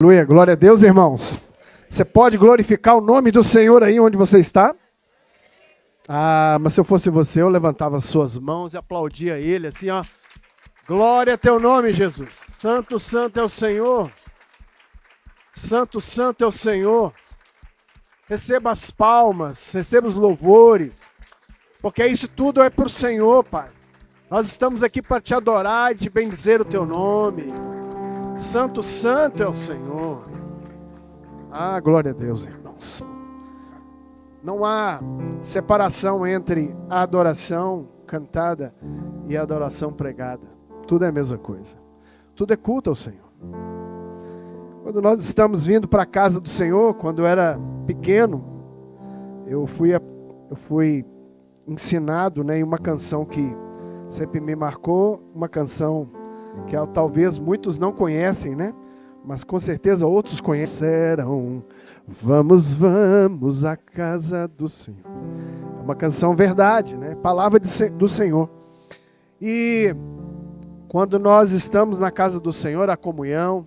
Aleluia, glória a Deus, irmãos. Você pode glorificar o nome do Senhor aí onde você está? Mas se eu fosse você, eu levantava as suas mãos e aplaudia Ele assim, ó. Glória a teu nome, Jesus. Santo, santo é o Senhor. Santo, santo é o Senhor. Receba as palmas, receba os louvores, porque isso tudo é para o Senhor, Pai. Nós estamos aqui para te adorar e te bendizer o teu nome. Santo, santo é o Senhor. Glória a Deus, irmãos. Não há separação entre a adoração cantada e a adoração pregada. Tudo é a mesma coisa. Tudo é culto ao Senhor. Quando nós estamos vindo para a casa do Senhor, quando eu era pequeno, eu fui ensinado, em uma canção que sempre me marcou, uma canção que talvez muitos não conhecem, mas com certeza outros conhecerão. Vamos, vamos à casa do Senhor. É uma canção verdade, palavra do Senhor. E quando nós estamos na casa do Senhor, a comunhão,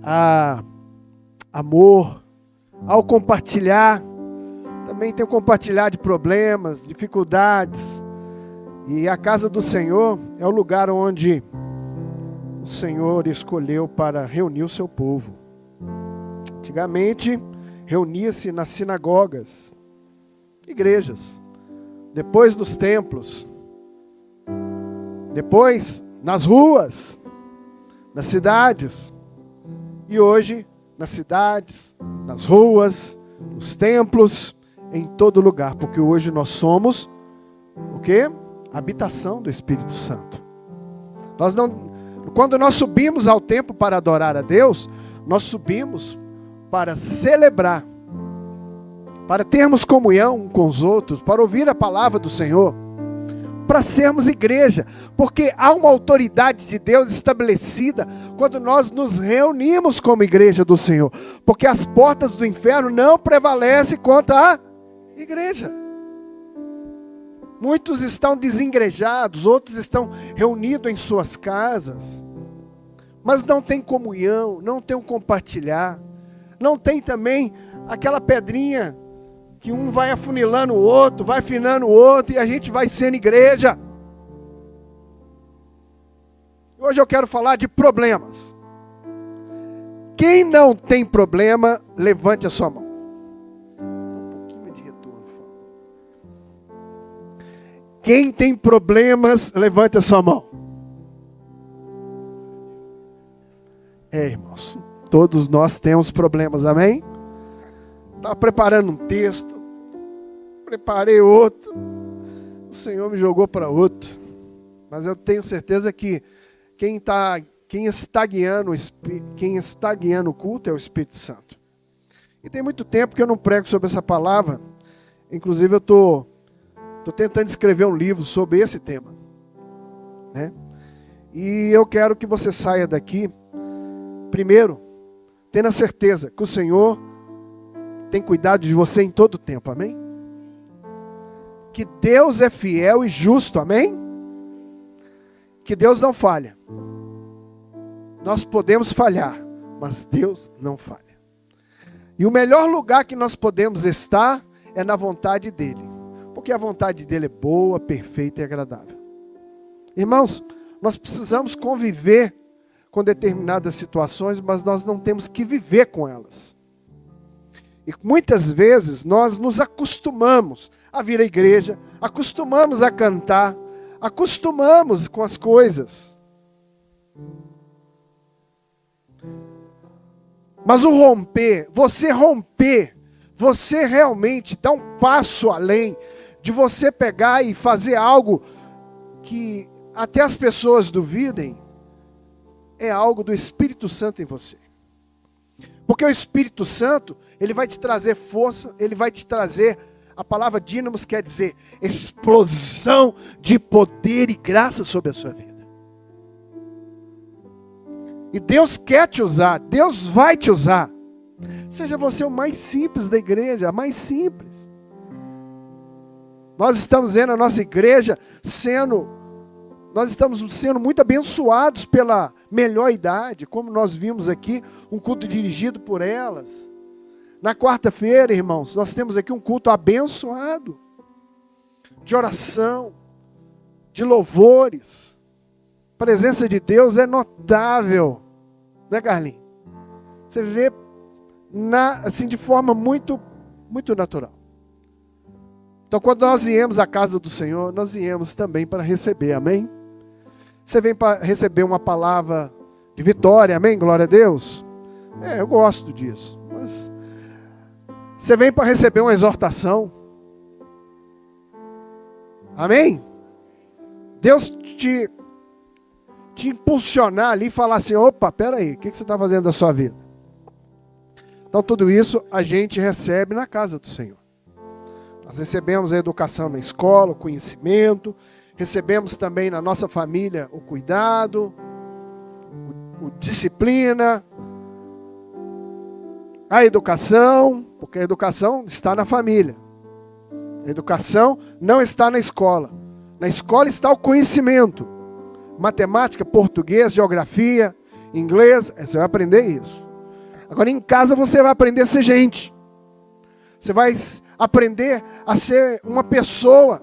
a amor, ao compartilhar, também tem o compartilhar de problemas, dificuldades. E a casa do Senhor é o lugar onde o Senhor escolheu para reunir o seu povo. Antigamente, reunia-se nas sinagogas, igrejas, depois nos templos, depois nas ruas, nas cidades. E hoje, nas cidades, nas ruas, nos templos, em todo lugar, porque hoje nós somos o quê? Habitação do Espírito Santo. Quando nós subimos ao templo para adorar a Deus, nós subimos para celebrar, para termos comunhão com os outros, para ouvir a palavra do Senhor, para sermos igreja, porque há uma autoridade de Deus estabelecida quando nós nos reunimos como igreja do Senhor, porque as portas do inferno não prevalecem contra a igreja. Muitos estão desengrejados, outros estão reunidos em suas casas, mas não tem comunhão, não tem um compartilhar, não tem também aquela pedrinha que um vai afunilando o outro, vai afinando o outro, e a gente vai sendo igreja. Hoje eu quero falar de problemas. Quem não tem problema, levante a sua mão. Um pouquinho de retorno, por favor. Quem tem problemas, levante a sua mão. Irmãos, todos nós temos problemas, amém? Estava preparando um texto, preparei outro, o Senhor me jogou para outro, mas eu tenho certeza que quem está guiando o culto é o Espírito Santo. E tem muito tempo que eu não prego sobre essa palavra, inclusive eu estou tentando escrever um livro sobre esse tema, E eu quero que você saia daqui, primeiro, tendo a certeza que o Senhor tem cuidado de você em todo o tempo, amém? Que Deus é fiel e justo, amém? Que Deus não falha. Nós podemos falhar, mas Deus não falha. E o melhor lugar que nós podemos estar é na vontade dEle, porque a vontade dEle é boa, perfeita e agradável. Irmãos, nós precisamos conviver com determinadas situações, mas nós não temos que viver com elas. E muitas vezes nós nos acostumamos a vir à igreja, acostumamos a cantar, acostumamos com as coisas. Mas o romper, você realmente dá um passo além de você pegar e fazer algo que até as pessoas duvidem, é algo do Espírito Santo em você. Porque o Espírito Santo, ele vai te trazer força, ele vai te trazer, a palavra dínamos quer dizer explosão de poder e graça sobre a sua vida. E Deus quer te usar, Deus vai te usar. Seja você o mais simples da igreja, a mais simples. Nós estamos vendo a nossa igreja sendo Nós estamos sendo muito abençoados pela melhor idade, como nós vimos aqui, um culto dirigido por elas. Na quarta-feira, irmãos, nós temos aqui um culto abençoado, de oração, de louvores. A presença de Deus é notável, né, Carlinhos? Você vê assim, de forma muito, muito natural. Então, quando nós viemos à casa do Senhor, nós viemos também para receber, amém? Você vem para receber uma palavra de vitória, amém? Glória a Deus. Eu gosto disso. Mas você vem para receber uma exortação. Amém? Deus te impulsionar ali e falar assim, opa, peraí, o que você está fazendo da sua vida? Então tudo isso a gente recebe na casa do Senhor. Nós recebemos a educação na escola, o conhecimento, recebemos também na nossa família o cuidado, o disciplina, a educação, porque a educação está na família. A educação não está na escola. Na escola está o conhecimento. Matemática, português, geografia, inglês, você vai aprender isso. Agora em casa você vai aprender a ser gente. Você vai aprender a ser uma pessoa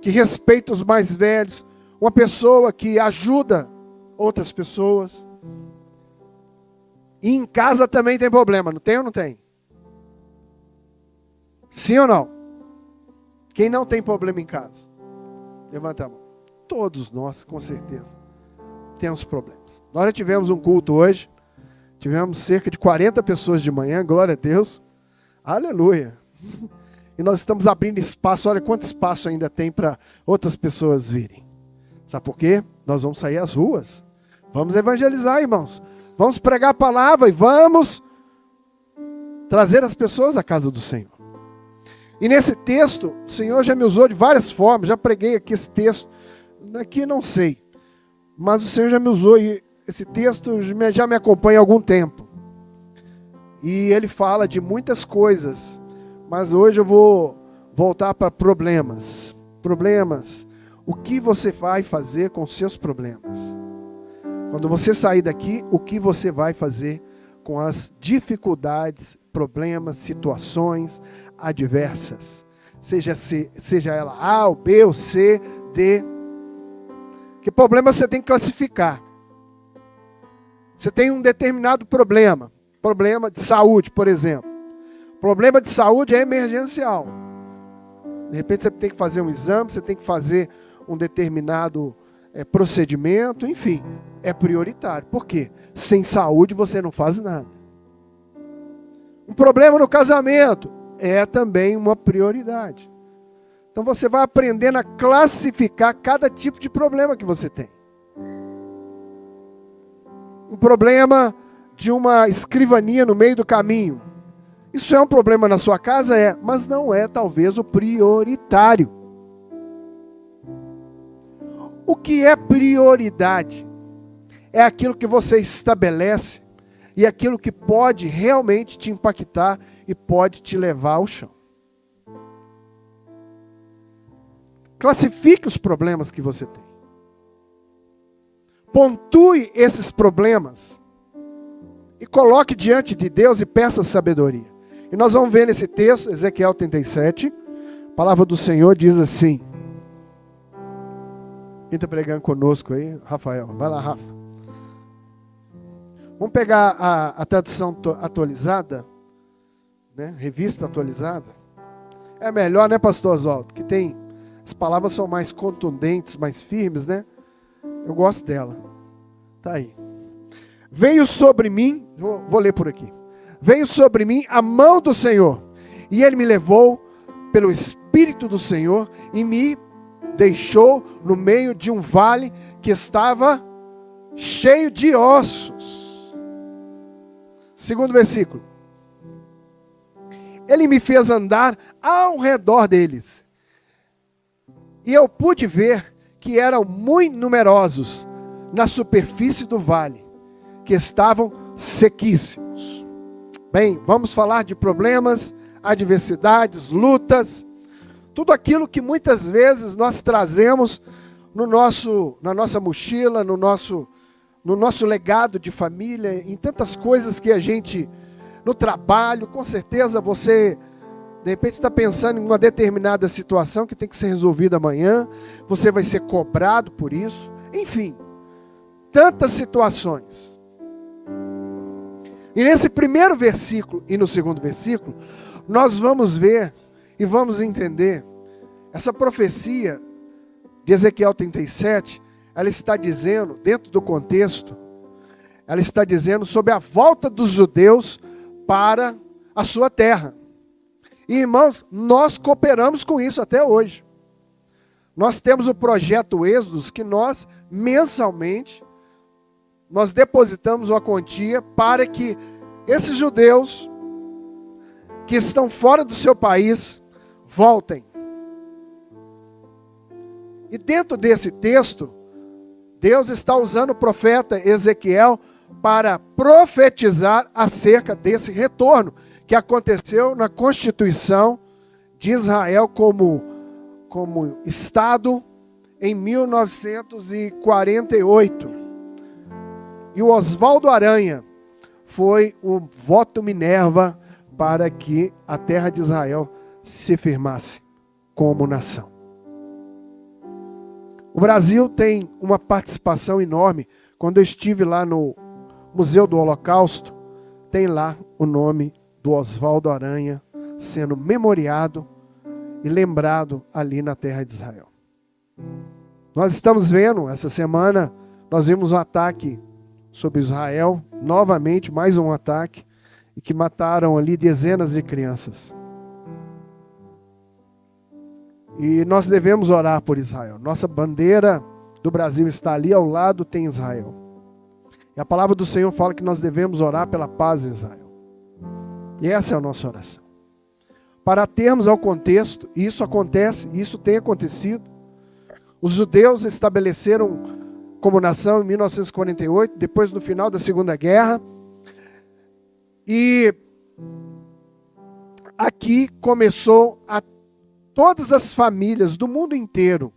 que respeita os mais velhos, uma pessoa que ajuda outras pessoas. E em casa também tem problema, não tem ou não tem? Sim ou não? Quem não tem problema em casa? Levanta a mão. Todos nós, com certeza, temos problemas. Nós já tivemos um culto hoje, tivemos cerca de 40 pessoas de manhã, glória a Deus, aleluia. E nós estamos abrindo espaço, olha quanto espaço ainda tem para outras pessoas virem. Sabe por quê? Nós vamos sair às ruas, vamos evangelizar, irmãos, vamos pregar a palavra e vamos trazer as pessoas à casa do Senhor. E nesse texto, o Senhor já me usou de várias formas, já preguei aqui esse texto, aqui não sei, mas o Senhor já me usou e esse texto já me acompanha há algum tempo. E ele fala de muitas coisas, mas hoje eu vou voltar para problemas. Problemas. O que você vai fazer com os seus problemas? Quando você sair daqui, o que você vai fazer com as dificuldades, problemas, situações adversas? Seja ela A, ou B, ou C, D. Que problema você tem que classificar? Você tem um determinado problema. Problema de saúde, por exemplo. Problema de saúde é emergencial. De repente você tem que fazer um exame, você tem que fazer um determinado procedimento, enfim, é prioritário. Por quê? Sem saúde você não faz nada. Um problema no casamento é também uma prioridade. Então você vai aprendendo a classificar cada tipo de problema que você tem. Um problema de uma escrivania no meio do caminho. Isso é um problema na sua casa? É, mas não é talvez o prioritário. O que é prioridade? É aquilo que você estabelece e aquilo que pode realmente te impactar e pode te levar ao chão. Classifique os problemas que você tem. Pontue esses problemas e coloque diante de Deus e peça sabedoria. E nós vamos ver nesse texto, Ezequiel 37, a palavra do Senhor diz assim. Quem está pregando conosco aí? Rafael, vai lá, Rafa. Vamos pegar a tradução atualizada, né? Revista atualizada. É melhor, né, pastor Oswaldo? Que tem, as palavras são mais contundentes, mais firmes, né? Eu gosto dela. Tá aí. Veio sobre mim, vou ler por aqui. Veio sobre mim a mão do Senhor, e Ele me levou pelo Espírito do Senhor e me deixou no meio de um vale que estava cheio de ossos. Segundo versículo. Ele me fez andar ao redor deles, e eu pude ver que eram muito numerosos na superfície do vale, que estavam sequíssimos. Bem, vamos falar de problemas, adversidades, lutas, tudo aquilo que muitas vezes nós trazemos na nossa mochila, no nosso legado de família, em tantas coisas que a gente, no trabalho, com certeza você, de repente, está pensando em uma determinada situação que tem que ser resolvida amanhã, você vai ser cobrado por isso, enfim, tantas situações. E nesse primeiro versículo e no segundo versículo, nós vamos ver e vamos entender essa profecia de Ezequiel 37, ela está dizendo, dentro do contexto, ela está dizendo sobre a volta dos judeus para a sua terra. E, irmãos, nós cooperamos com isso até hoje. Nós temos o projeto Êxodos, que nós, mensalmente, nós depositamos uma quantia para que esses judeus que estão fora do seu país voltem. E dentro desse texto, Deus está usando o profeta Ezequiel para profetizar acerca desse retorno que aconteceu na Constituição de Israel como Estado em 1948. E o Oswaldo Aranha foi o voto Minerva para que a terra de Israel se firmasse como nação. O Brasil tem uma participação enorme. Quando eu estive lá no Museu do Holocausto, tem lá o nome do Oswaldo Aranha sendo memoriado e lembrado ali na terra de Israel. Nós estamos vendo, essa semana, nós vimos um ataque sobre Israel, novamente, mais um ataque, e que mataram ali dezenas de crianças. E nós devemos orar por Israel. Nossa bandeira do Brasil está ali, ao lado tem Israel. E a palavra do Senhor fala que nós devemos orar pela paz em Israel. E essa é a nossa oração. Para termos ao contexto, e isso acontece, e isso tem acontecido, os judeus estabeleceram como nação em 1948, depois do final da Segunda Guerra, e aqui começou a todas as famílias do mundo inteiro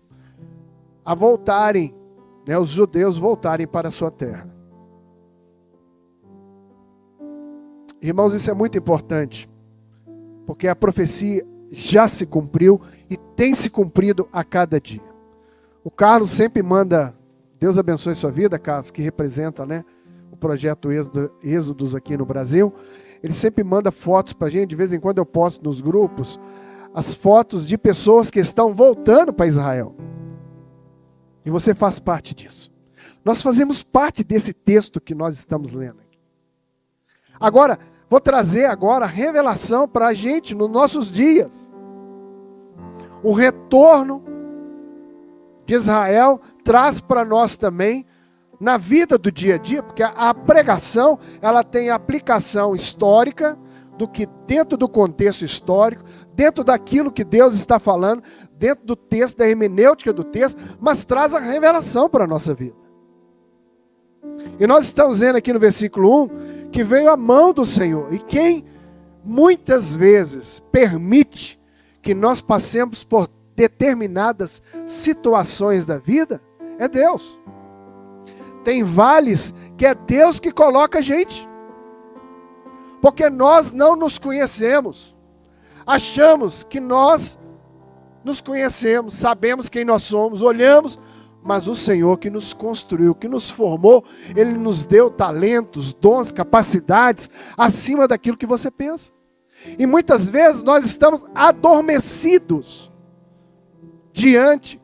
a voltarem, os judeus voltarem para a sua terra. Irmãos, isso é muito importante, porque a profecia já se cumpriu e tem se cumprido a cada dia. O Carlos sempre manda, Deus abençoe sua vida, Carlos, que representa, o projeto Êxodos aqui no Brasil. Ele sempre manda fotos para a gente, de vez em quando eu posto nos grupos, as fotos de pessoas que estão voltando para Israel. E você faz parte disso. Nós fazemos parte desse texto que nós estamos lendo aqui. Agora, vou trazer agora a revelação para a gente nos nossos dias. O retorno de Israel traz para nós também, na vida do dia a dia, porque a pregação, ela tem aplicação histórica, do que dentro do contexto histórico, dentro daquilo que Deus está falando, dentro do texto, da hermenêutica do texto, mas traz a revelação para a nossa vida. E nós estamos vendo aqui no versículo 1, que veio a mão do Senhor, e quem muitas vezes permite que nós passemos por determinadas situações da vida, é Deus. Tem vales que é Deus que coloca a gente. Porque nós não nos conhecemos. Achamos que nós nos conhecemos, sabemos quem nós somos, olhamos, mas o Senhor que nos construiu, que nos formou, Ele nos deu talentos, dons, capacidades, acima daquilo que você pensa. E muitas vezes nós estamos adormecidos diante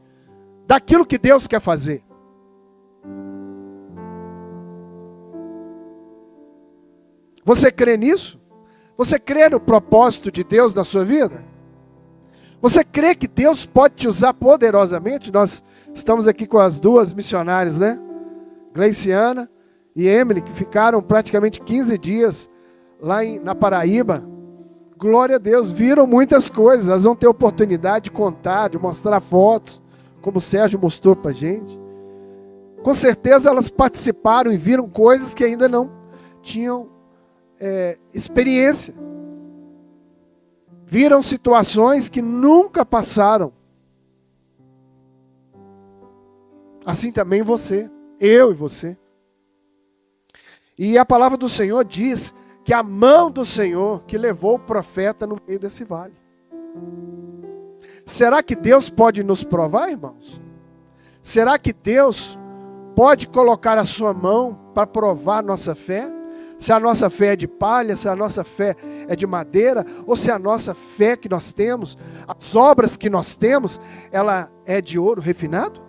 daquilo que Deus quer fazer. Você crê nisso? Você crê no propósito de Deus na sua vida? Você crê que Deus pode te usar poderosamente? Nós estamos aqui com as duas missionárias, Gleiciana e Emily, que ficaram praticamente 15 dias lá na Paraíba. Glória a Deus, viram muitas coisas. Elas vão ter oportunidade de contar, de mostrar fotos, como o Sérgio mostrou para a gente. Com certeza elas participaram e viram coisas que ainda não tinham experiência. Viram situações que nunca passaram. Assim também você, eu e você. E a palavra do Senhor diz que a mão do Senhor que levou o profeta no meio desse vale. Será que Deus pode nos provar, irmãos? Será que Deus pode colocar a sua mão para provar a nossa fé? Se a nossa fé é de palha, se a nossa fé é de madeira, ou se a nossa fé que nós temos, as obras que nós temos, ela é de ouro refinado?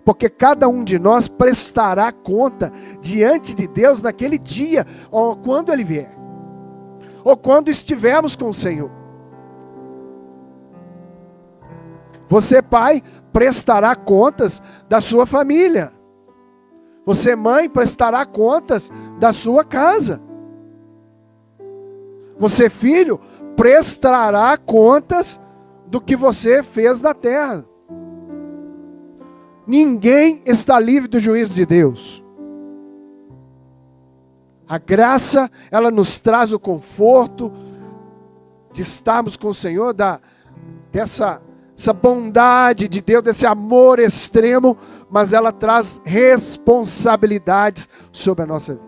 Porque cada um de nós prestará conta diante de Deus naquele dia, ou quando Ele vier, ou quando estivermos com o Senhor. Você, pai, prestará contas da sua família. Você, mãe, prestará contas da sua casa. Você, filho, prestará contas do que você fez na terra. Ninguém está livre do juízo de Deus. A graça, ela nos traz o conforto de estarmos com o Senhor, dessa bondade de Deus, desse amor extremo, mas ela traz responsabilidades sobre a nossa vida.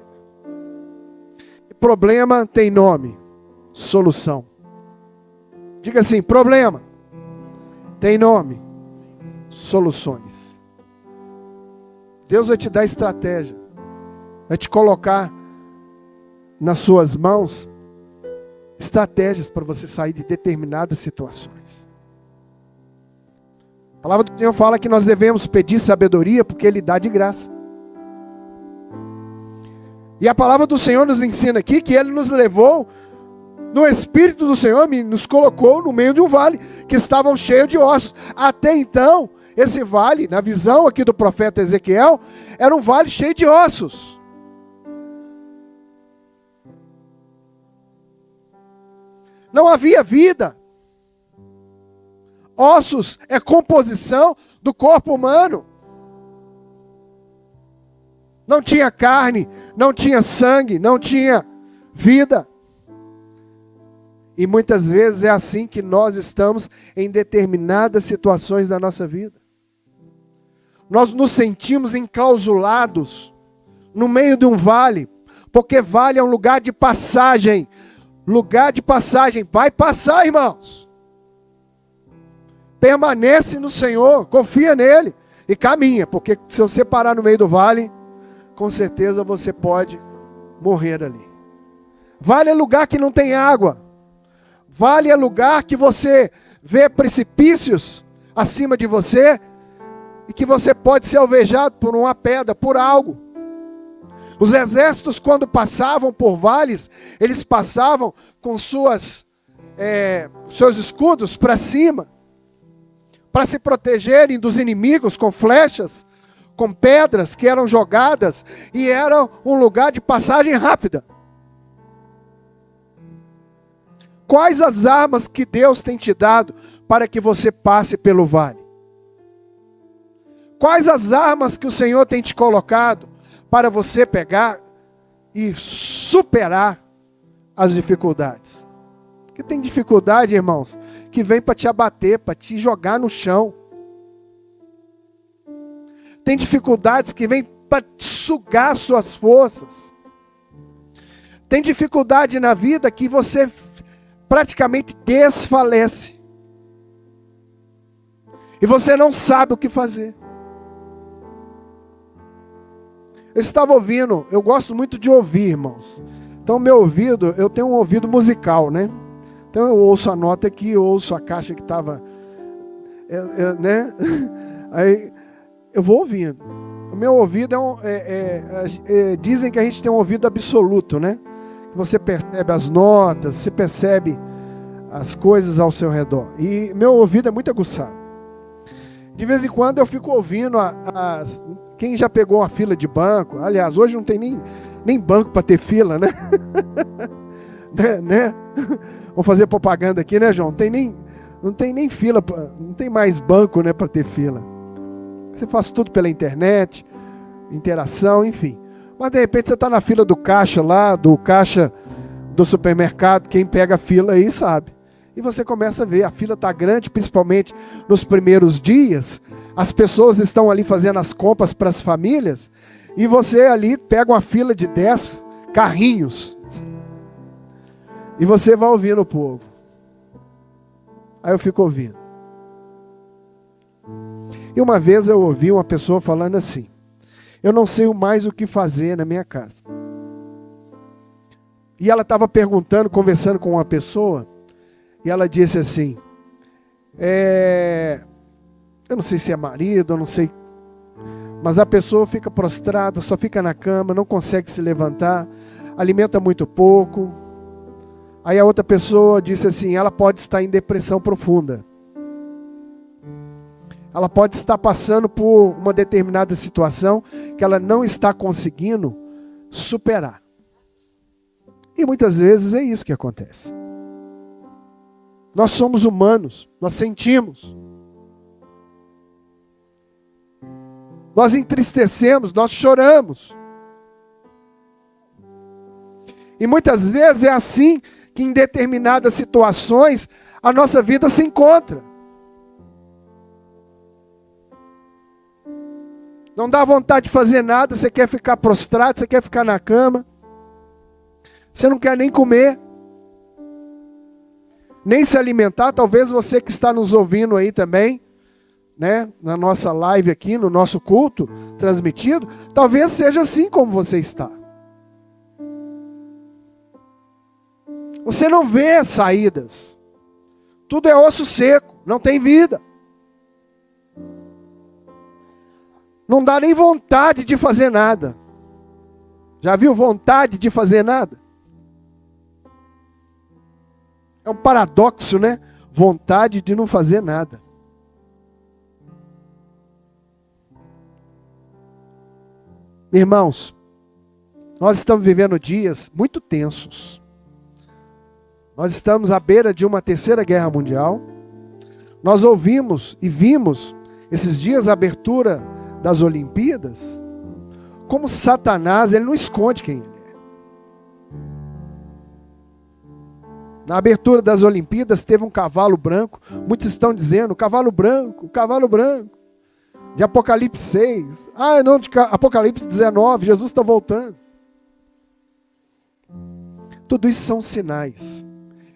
Problema tem nome, solução. Diga assim, problema tem nome, soluções. Deus vai te dar estratégia, vai te colocar nas suas mãos estratégias para você sair de determinadas situações. A palavra do Senhor fala que nós devemos pedir sabedoria porque Ele dá de graça. E a palavra do Senhor nos ensina aqui que Ele nos levou no Espírito do Senhor, nos colocou no meio de um vale que estavam cheios de ossos. Até então, esse vale, na visão aqui do profeta Ezequiel, era um vale cheio de ossos. Não havia vida. Ossos é composição do corpo humano. Não tinha carne, não tinha sangue, não tinha vida. E muitas vezes é assim que nós estamos em determinadas situações da nossa vida. Nós nos sentimos enclausulados no meio de um vale, porque vale é um lugar de passagem. Lugar de passagem, vai passar, irmãos. Permanece no Senhor, confia nele e caminha, porque se você parar no meio do vale, com certeza você pode morrer ali. Vale é lugar que não tem água. Vale é lugar que você vê precipícios acima de você e que você pode ser alvejado por uma pedra, por algo. Os exércitos, quando passavam por vales, eles passavam com seus escudos para cima, para se protegerem dos inimigos com flechas, com pedras que eram jogadas, e era um lugar de passagem rápida. Quais as armas que Deus tem te dado para que você passe pelo vale? Quais as armas que o Senhor tem te colocado para você pegar e superar as dificuldades? Porque tem dificuldade, irmãos, que vem para te abater, para te jogar no chão. Tem dificuldades que vêm para sugar suas forças. Tem dificuldade na vida que você praticamente desfalece. E você não sabe o que fazer. Eu estava ouvindo, eu gosto muito de ouvir, irmãos. Então meu ouvido, eu tenho um ouvido musical, né? Então eu ouço a nota aqui, eu ouço a caixa que estava, né? Aí eu vou ouvindo. O meu ouvido dizem que a gente tem um ouvido absoluto, né? Você percebe as notas, você percebe as coisas ao seu redor. E meu ouvido é muito aguçado. De vez em quando eu fico ouvindo quem já pegou uma fila de banco. Aliás, hoje não tem nem banco para ter fila, né? né? Vamos fazer propaganda aqui, né, João? Não tem nem fila, não tem mais banco, né, para ter fila. Você faz tudo pela internet, interação, enfim. Mas de repente você está na fila do caixa lá, do caixa do supermercado, quem pega a fila aí sabe. E você começa a ver, a fila está grande, principalmente nos primeiros dias. As pessoas estão ali fazendo as compras para as famílias. E você ali pega uma fila de 10 carrinhos. E você vai ouvindo o povo. Aí eu fico ouvindo. E uma vez eu ouvi uma pessoa falando assim: eu não sei mais o que fazer na minha casa. E ela estava perguntando, conversando com uma pessoa, e ela disse assim: eu não sei se é marido, eu não sei, mas a pessoa fica prostrada, só fica na cama, não consegue se levantar, alimenta muito pouco. Aí a outra pessoa disse assim: ela pode estar em depressão profunda. Ela pode estar passando por uma determinada situação que ela não está conseguindo superar. E muitas vezes é isso que acontece. Nós somos humanos, nós sentimos. Nós entristecemos, nós choramos. E muitas vezes é assim que em determinadas situações a nossa vida se encontra. Não dá vontade de fazer nada, você quer ficar prostrado, você quer ficar na cama. Você não quer nem comer, nem se alimentar. Talvez você que está nos ouvindo aí também, né, na nossa live aqui, no nosso culto transmitido, talvez seja assim como você está. Você não vê saídas. Tudo é osso seco, não tem vida. Não dá nem vontade de fazer nada. Já viu vontade de fazer nada? É um paradoxo, né? Vontade de não fazer nada. Irmãos, nós estamos vivendo dias muito tensos. Nós estamos à beira de uma terceira guerra mundial. Nós ouvimos e vimos esses dias a abertura das Olimpíadas. Como Satanás, ele não esconde quem ele é. Na abertura das Olimpíadas teve um cavalo branco. Muitos estão dizendo, cavalo branco, cavalo branco. De Apocalipse 6. Não, de Apocalipse 19, Jesus está voltando. Tudo isso são sinais.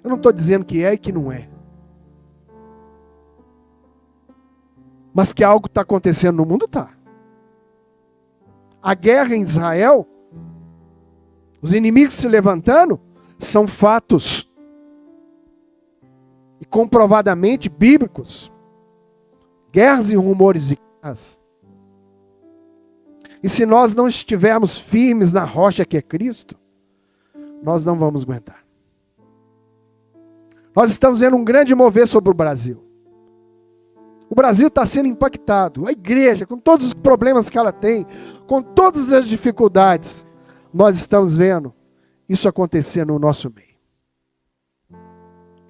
Eu não estou dizendo que é e que não é. Mas que algo está acontecendo no mundo, está. A guerra em Israel, os inimigos se levantando, são fatos. E comprovadamente bíblicos. Guerras e rumores de guerras. E se nós não estivermos firmes na rocha que é Cristo, nós não vamos aguentar. Nós estamos vendo um grande mover sobre o Brasil. O Brasil está sendo impactado. A igreja, com todos os problemas que ela tem, com todas as dificuldades, nós estamos vendo isso acontecer no nosso meio.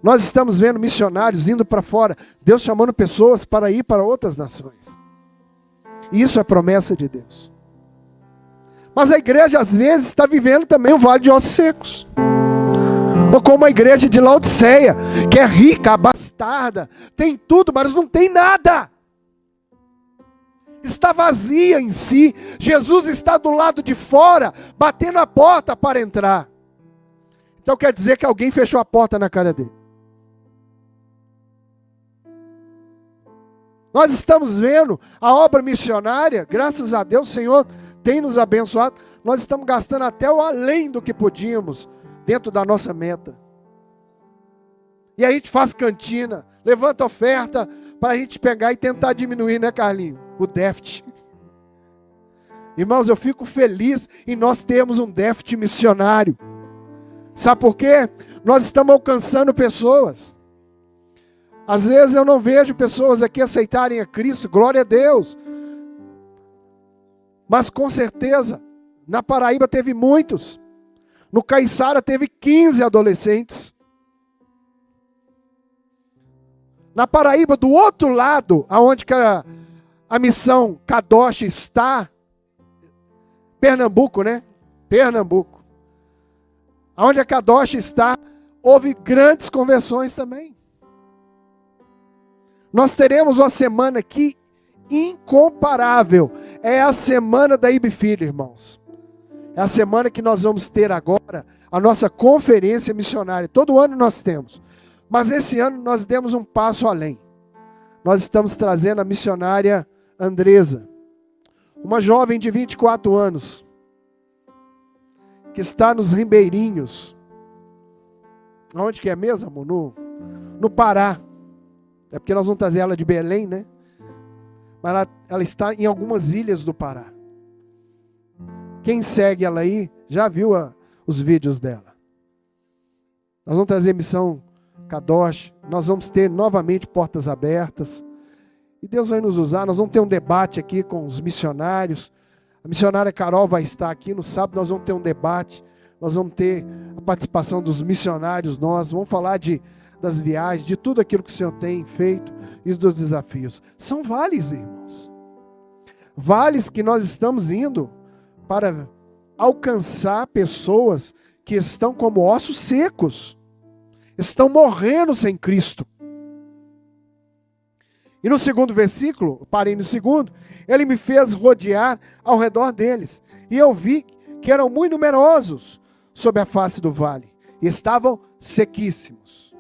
Nós estamos vendo missionários indo para fora, Deus chamando pessoas para ir para outras nações. E isso é promessa de Deus. Mas a igreja às vezes está vivendo também um vale de ossos secos. Ou como a igreja de Laodiceia, que é rica, abastada, tem tudo, mas não tem nada. Está vazia em si. Jesus está do lado de fora, batendo a porta para entrar. Então quer dizer que alguém fechou a porta na cara dele. Nós estamos vendo a obra missionária, graças a Deus, o Senhor tem nos abençoado. Nós estamos gastando até o além do que podíamos, dentro da nossa meta. E a gente faz cantina, levanta oferta, para a gente pegar e tentar diminuir, né, Carlinhos? O déficit. Irmãos, eu fico feliz em nós termos um déficit missionário. Sabe por quê? Nós estamos alcançando pessoas. Às vezes eu não vejo pessoas aqui aceitarem a Cristo, glória a Deus. Mas com certeza, na Paraíba teve muitos. No Caiçara teve 15 adolescentes. Na Paraíba, do outro lado, aonde que a missão Kadosh está, Pernambuco, né? Pernambuco. Aonde a Kadosh está, houve grandes conversões também. Nós teremos uma semana aqui incomparável. É a semana da IB Filho, irmãos. É a semana que nós vamos ter agora a nossa conferência missionária. Todo ano nós temos. Mas esse ano nós demos um passo além. Nós estamos trazendo a missionária Andresa, uma jovem de 24 anos, que está nos Ribeirinhos. Onde que é mesmo, amor? No Pará. É porque nós vamos trazer ela de Belém, né? Mas ela está em algumas ilhas do Pará. Quem segue ela aí, já viu os vídeos dela. Nós vamos trazer missão Kadosh, nós vamos ter novamente portas abertas. E Deus vai nos usar, nós vamos ter um debate aqui com os missionários. A missionária Carol vai estar aqui no sábado, nós vamos ter um debate. Nós vamos ter a participação dos missionários, vamos falar das viagens, de tudo aquilo que o Senhor tem feito e dos desafios. São vales, irmãos. Vales que nós estamos indo para alcançar pessoas que estão como ossos secos. Estão morrendo sem Cristo. E no segundo versículo, parei no segundo, ele me fez rodear ao redor deles. E eu vi que eram muito numerosos sobre a face do vale. E estavam sequíssimos.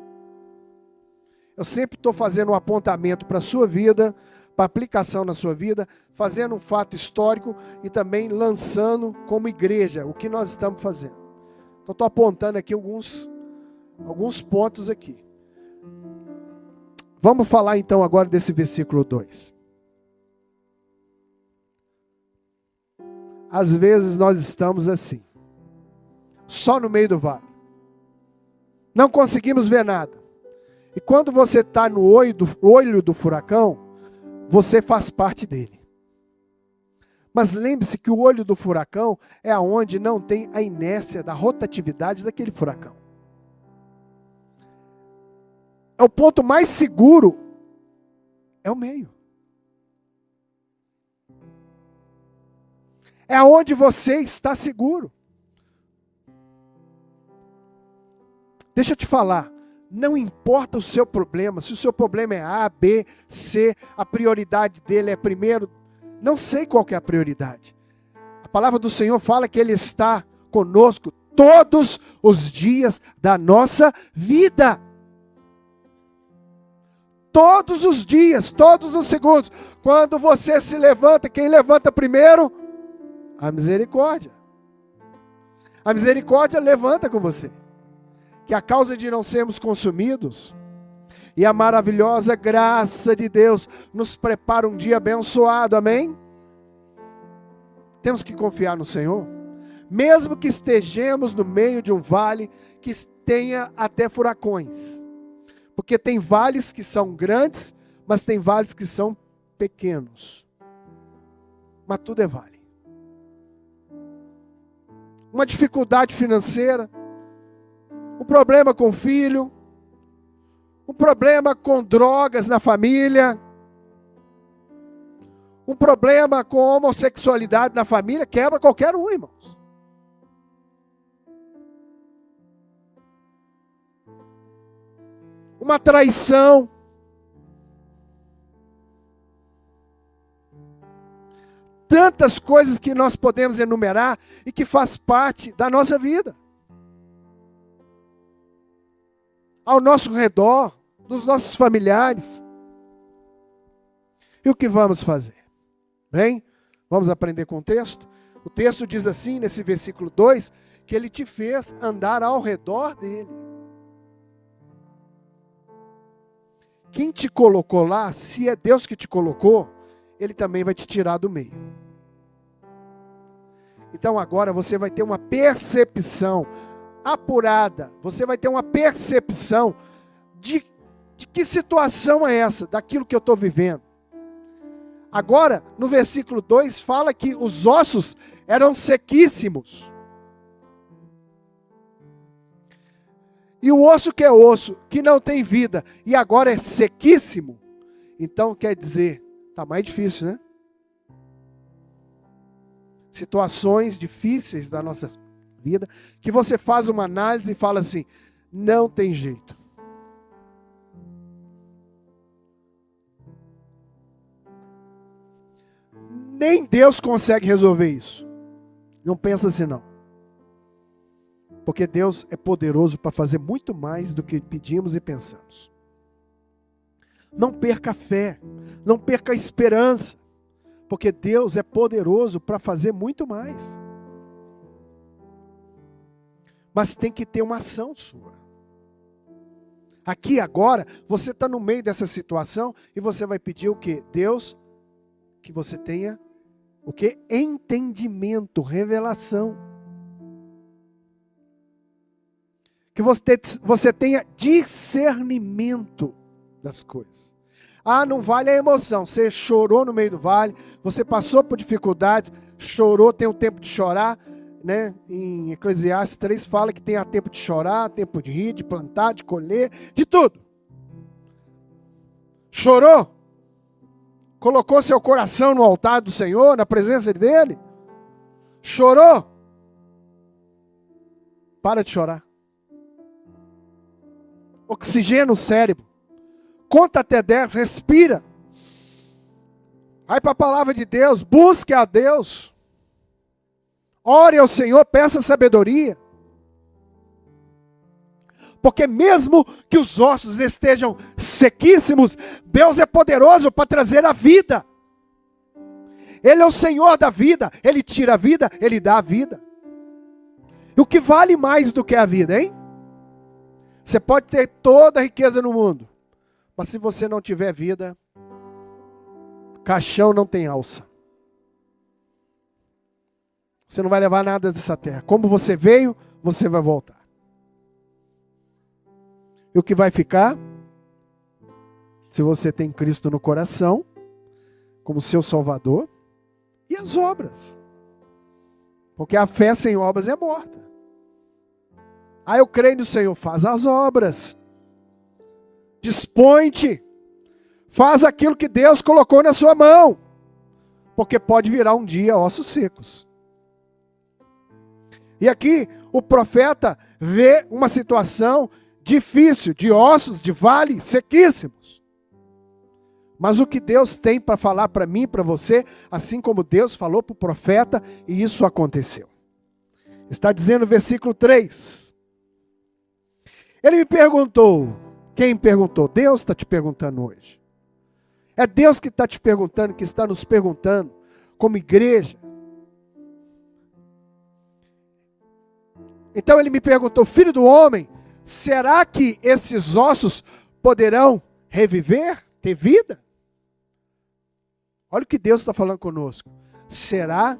Eu sempre estou fazendo um apontamento para a sua vida, para aplicação na sua vida, fazendo um fato histórico e também lançando como igreja o que nós estamos fazendo. Então estou apontando aqui alguns pontos aqui. Vamos falar então agora desse versículo 2. Às vezes nós estamos assim, só no meio do vale. Não conseguimos ver nada. E quando você está no olho do furacão, você faz parte dele. Mas lembre-se que o olho do furacão é aonde não tem a inércia da rotatividade daquele furacão. É o ponto mais seguro, é o meio. É aonde você está seguro. Deixa eu te falar, não importa o seu problema, se o seu problema é A, B, C, a prioridade dele é primeiro, não sei qual que é a prioridade. A palavra do Senhor fala que Ele está conosco todos os dias da nossa vida. Todos os dias, todos os segundos. Quando você se levanta, quem levanta primeiro? A misericórdia. A misericórdia levanta com você. Que a causa de não sermos consumidos e a maravilhosa graça de Deus nos prepara um dia abençoado, amém? Temos que confiar no Senhor, mesmo que estejamos no meio de um vale que tenha até furacões, porque tem vales que são grandes, mas tem vales que são pequenos, mas tudo é vale. Uma dificuldade financeira, um problema com o filho, um problema com drogas na família, um problema com homossexualidade na família, quebra qualquer um, irmãos. Uma traição. Tantas coisas que nós podemos enumerar e que faz parte da nossa vida. Ao nosso redor, dos nossos familiares. E o que vamos fazer? Bem, vamos aprender com o texto? O texto diz assim, nesse versículo 2, que Ele te fez andar ao redor dele. Quem te colocou lá, se é Deus que te colocou, Ele também vai te tirar do meio. Então agora você vai ter uma percepção apurada, você vai ter uma percepção de que situação é essa, daquilo que eu estou vivendo. Agora, no versículo 2, fala que os ossos eram sequíssimos. E o osso que é osso, que não tem vida, e agora é sequíssimo, então quer dizer, está mais difícil, né? Situações difíceis da nossa vida, que você faz uma análise e fala assim, não tem jeito. nem Deus consegue resolver isso. Não pensa assim não. Porque Deus é poderoso para fazer muito mais do que pedimos e pensamos. Não perca a fé, não perca a esperança, porque Deus é poderoso para fazer muito mais. Mas tem que ter uma ação sua. Aqui agora, você está no meio dessa situação e você vai pedir o quê? Deus, que você tenha o quê? Entendimento, revelação. Que você tenha discernimento das coisas. Ah, não vale a emoção. Você chorou no meio do vale, você passou por dificuldades, chorou, tem o tempo de chorar, né? Em Eclesiastes 3 fala que tem tempo de chorar, tempo de rir, de plantar, de colher, de tudo. Chorou? Colocou seu coração no altar do Senhor, na presença dele? Chorou? Para de chorar. Oxigena o cérebro. Conta até 10, respira. Vai para a palavra de Deus, busque a Deus. Ore ao Senhor, peça sabedoria. Porque mesmo que os ossos estejam sequíssimos, Deus é poderoso para trazer a vida. Ele é o Senhor da vida, Ele tira a vida, Ele dá a vida. E o que vale mais do que a vida, hein? Você pode ter toda a riqueza no mundo, mas se você não tiver vida, caixão não tem alça. Você não vai levar nada dessa terra. Como você veio, você vai voltar. E o que vai ficar? Se você tem Cristo no coração, como seu Salvador, e as obras. Porque a fé sem obras é morta. Ah, eu creio no Senhor, faz as obras. Dispõe-te. Faz aquilo que Deus colocou na sua mão. Porque pode virar um dia ossos secos. E aqui o profeta vê uma situação difícil, de ossos, de vale, sequíssimos. Mas o que Deus tem para falar para mim e para você, assim como Deus falou para o profeta, e isso aconteceu. Está dizendo no versículo 3. Ele me perguntou. Quem perguntou? Deus está te perguntando hoje. É Deus que está te perguntando, que está nos perguntando, como igreja. Então ele me perguntou, filho do homem, será que esses ossos poderão reviver, ter vida? Olha o que Deus está falando conosco. Será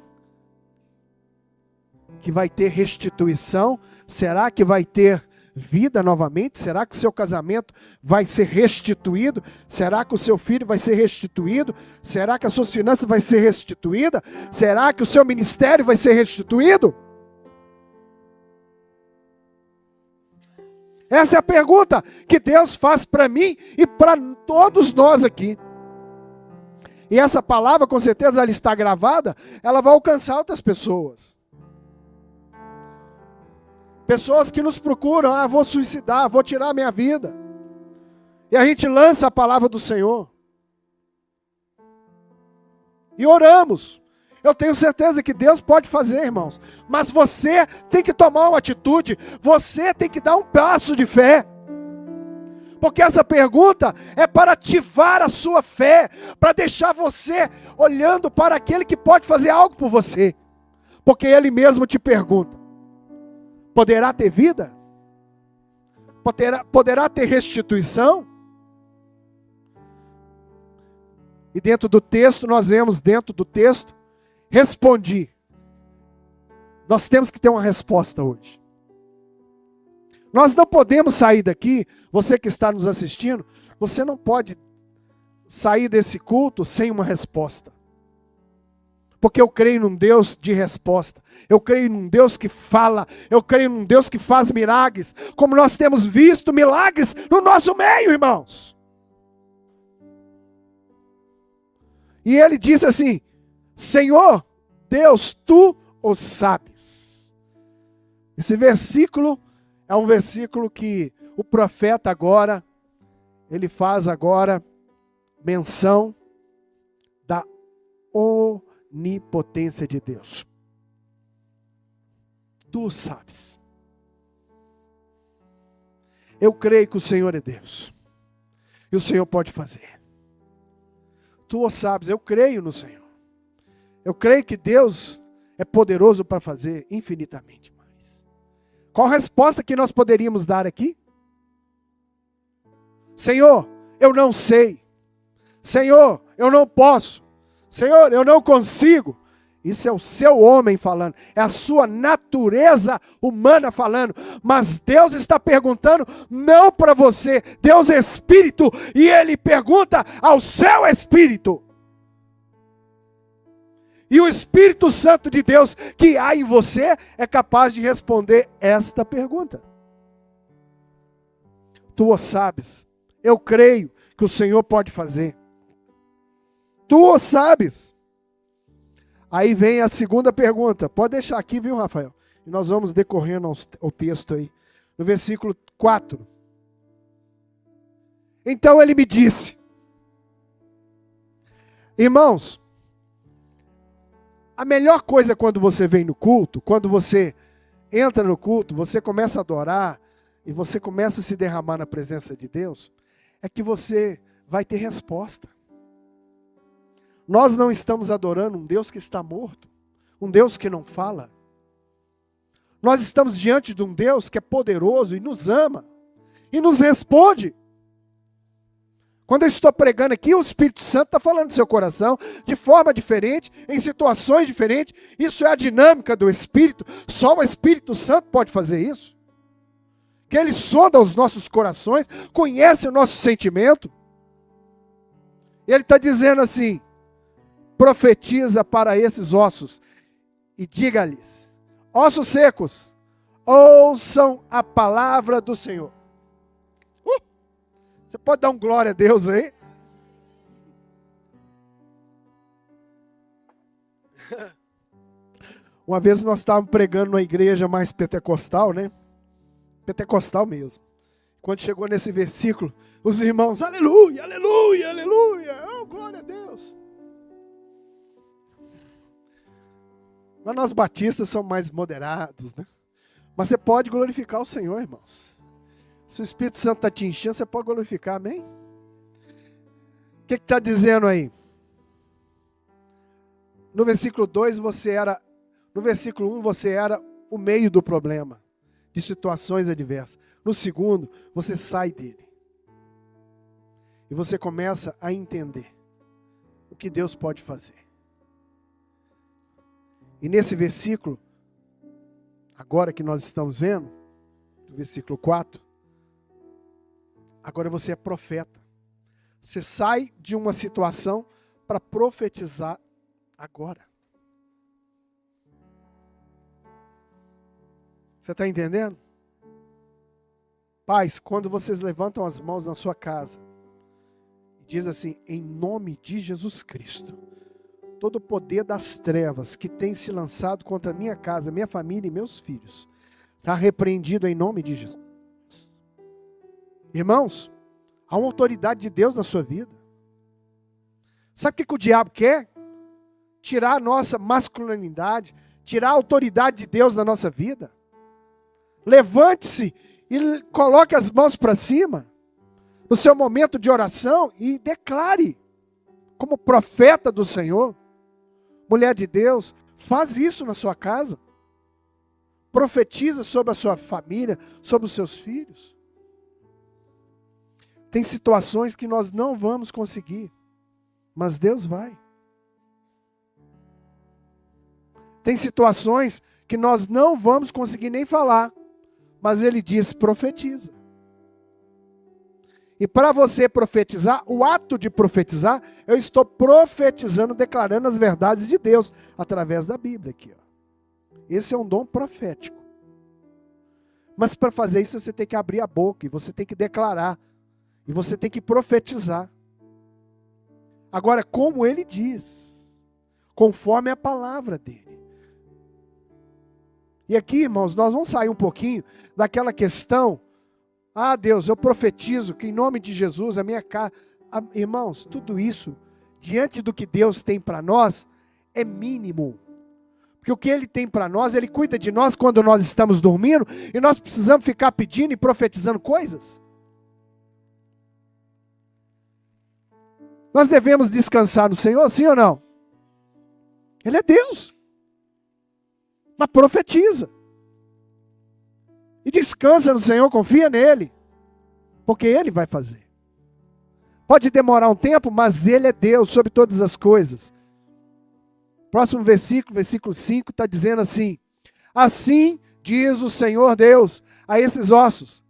que vai ter restituição? Será que vai ter vida novamente? Será que o seu casamento vai ser restituído? Será que o seu filho vai ser restituído? Será que as suas finanças vai ser restituída? Será que o seu ministério vai ser restituído? Essa é a pergunta que Deus faz para mim e para todos nós aqui. E essa palavra, com certeza, ela está gravada, ela vai alcançar outras pessoas. Pessoas que nos procuram, vou suicidar, vou tirar a minha vida. E a gente lança a palavra do Senhor. E oramos. Eu tenho certeza que Deus pode fazer, irmãos. Mas você tem que tomar uma atitude. Você tem que dar um passo de fé. Porque essa pergunta é para ativar a sua fé. Para deixar você olhando para aquele que pode fazer algo por você. Porque Ele mesmo te pergunta. Poderá ter vida? Poderá ter restituição? E dentro do texto, nós vemos dentro do texto, respondi. Nós temos que ter uma resposta hoje. Nós não podemos sair daqui, você que está nos assistindo, você não pode sair desse culto sem uma resposta. Porque eu creio num Deus de resposta. Eu creio num Deus que fala. Eu creio num Deus que faz milagres. Como nós temos visto milagres no nosso meio, irmãos. E ele disse assim, Senhor, Deus, Tu o sabes. Esse versículo é um versículo que o profeta agora, ele faz agora menção da onipotência de Deus. Tu sabes. Eu creio que o Senhor é Deus. E o Senhor pode fazer. Tu o sabes, eu creio no Senhor. Eu creio que Deus é poderoso para fazer infinitamente mais. Qual a resposta que nós poderíamos dar aqui? Senhor, eu não sei. Senhor, eu não posso. Senhor, eu não consigo. Isso é o seu homem falando, é a sua natureza humana falando. Mas Deus está perguntando não para você. Deus é Espírito e Ele pergunta ao seu Espírito. E o Espírito Santo de Deus que há em você é capaz de responder esta pergunta. Tu o sabes. Eu creio que o Senhor pode fazer. Tu o sabes. Aí vem a segunda pergunta. Pode deixar aqui, viu, Rafael? E nós vamos decorrendo ao texto aí. No versículo 4. Então ele me disse. Irmãos, a melhor coisa quando você vem no culto, quando você entra no culto, você começa a adorar e você começa a se derramar na presença de Deus, é que você vai ter resposta. Nós não estamos adorando um Deus que está morto, um Deus que não fala. Nós estamos diante de um Deus que é poderoso e nos ama, e nos responde. Quando eu estou pregando aqui, o Espírito Santo está falando no seu coração, de forma diferente, em situações diferentes. Isso é a dinâmica do Espírito, só o Espírito Santo pode fazer isso. Que Ele sonda os nossos corações, conhece o nosso sentimento. E Ele está dizendo assim, profetiza para esses ossos e diga-lhes, ossos secos, ouçam a palavra do Senhor. Você pode dar um glória a Deus aí? Uma vez nós estávamos pregando numa igreja mais pentecostal, né? Pentecostal mesmo. Quando chegou nesse versículo, os irmãos, aleluia, aleluia, aleluia, oh, glória a Deus. Mas nós batistas somos mais moderados, né? Mas você pode glorificar o Senhor, irmãos. Se o Espírito Santo está te enchendo, você pode glorificar, amém? O que está dizendo aí? No versículo 2 no versículo 1 você era o meio do problema, de situações adversas. No segundo, você sai dele. E você começa a entender o que Deus pode fazer. E nesse versículo, agora que nós estamos vendo, no versículo 4, agora você é profeta. Você sai de uma situação para profetizar agora. Você está entendendo? Pais, quando vocês levantam as mãos na sua casa, e diz assim, em nome de Jesus Cristo, todo o poder das trevas que tem se lançado contra a minha casa, minha família e meus filhos, está repreendido em nome de Jesus. Irmãos, há uma autoridade de Deus na sua vida. Sabe o que o diabo quer? Tirar a nossa masculinidade, tirar a autoridade de Deus da nossa vida. Levante-se e coloque as mãos para cima, no seu momento de oração, e declare, como profeta do Senhor, mulher de Deus, faz isso na sua casa. Profetiza sobre a sua família, sobre os seus filhos. Tem situações que nós não vamos conseguir, mas Deus vai. Tem situações que nós não vamos conseguir nem falar, mas Ele diz, profetiza. E para você profetizar, o ato de profetizar, eu estou profetizando, declarando as verdades de Deus, através da Bíblia aqui. Ó. Esse é um dom profético. Mas para fazer isso, você tem que abrir a boca, e você tem que declarar, e você tem que profetizar. Agora, como Ele diz, conforme a palavra dEle. E aqui, irmãos, nós vamos sair um pouquinho daquela questão, Deus, eu profetizo que em nome de Jesus, a minha casa... Irmãos, tudo isso, diante do que Deus tem para nós, é mínimo. Porque o que Ele tem para nós, Ele cuida de nós quando nós estamos dormindo, e nós precisamos ficar pedindo e profetizando coisas. Nós devemos descansar no Senhor, sim ou não? Ele é Deus. Mas profetiza. E descansa no Senhor, confia nele. Porque Ele vai fazer. Pode demorar um tempo, mas Ele é Deus sobre todas as coisas. Próximo versículo, versículo 5, está dizendo assim: assim diz o Senhor Deus a esses ossos: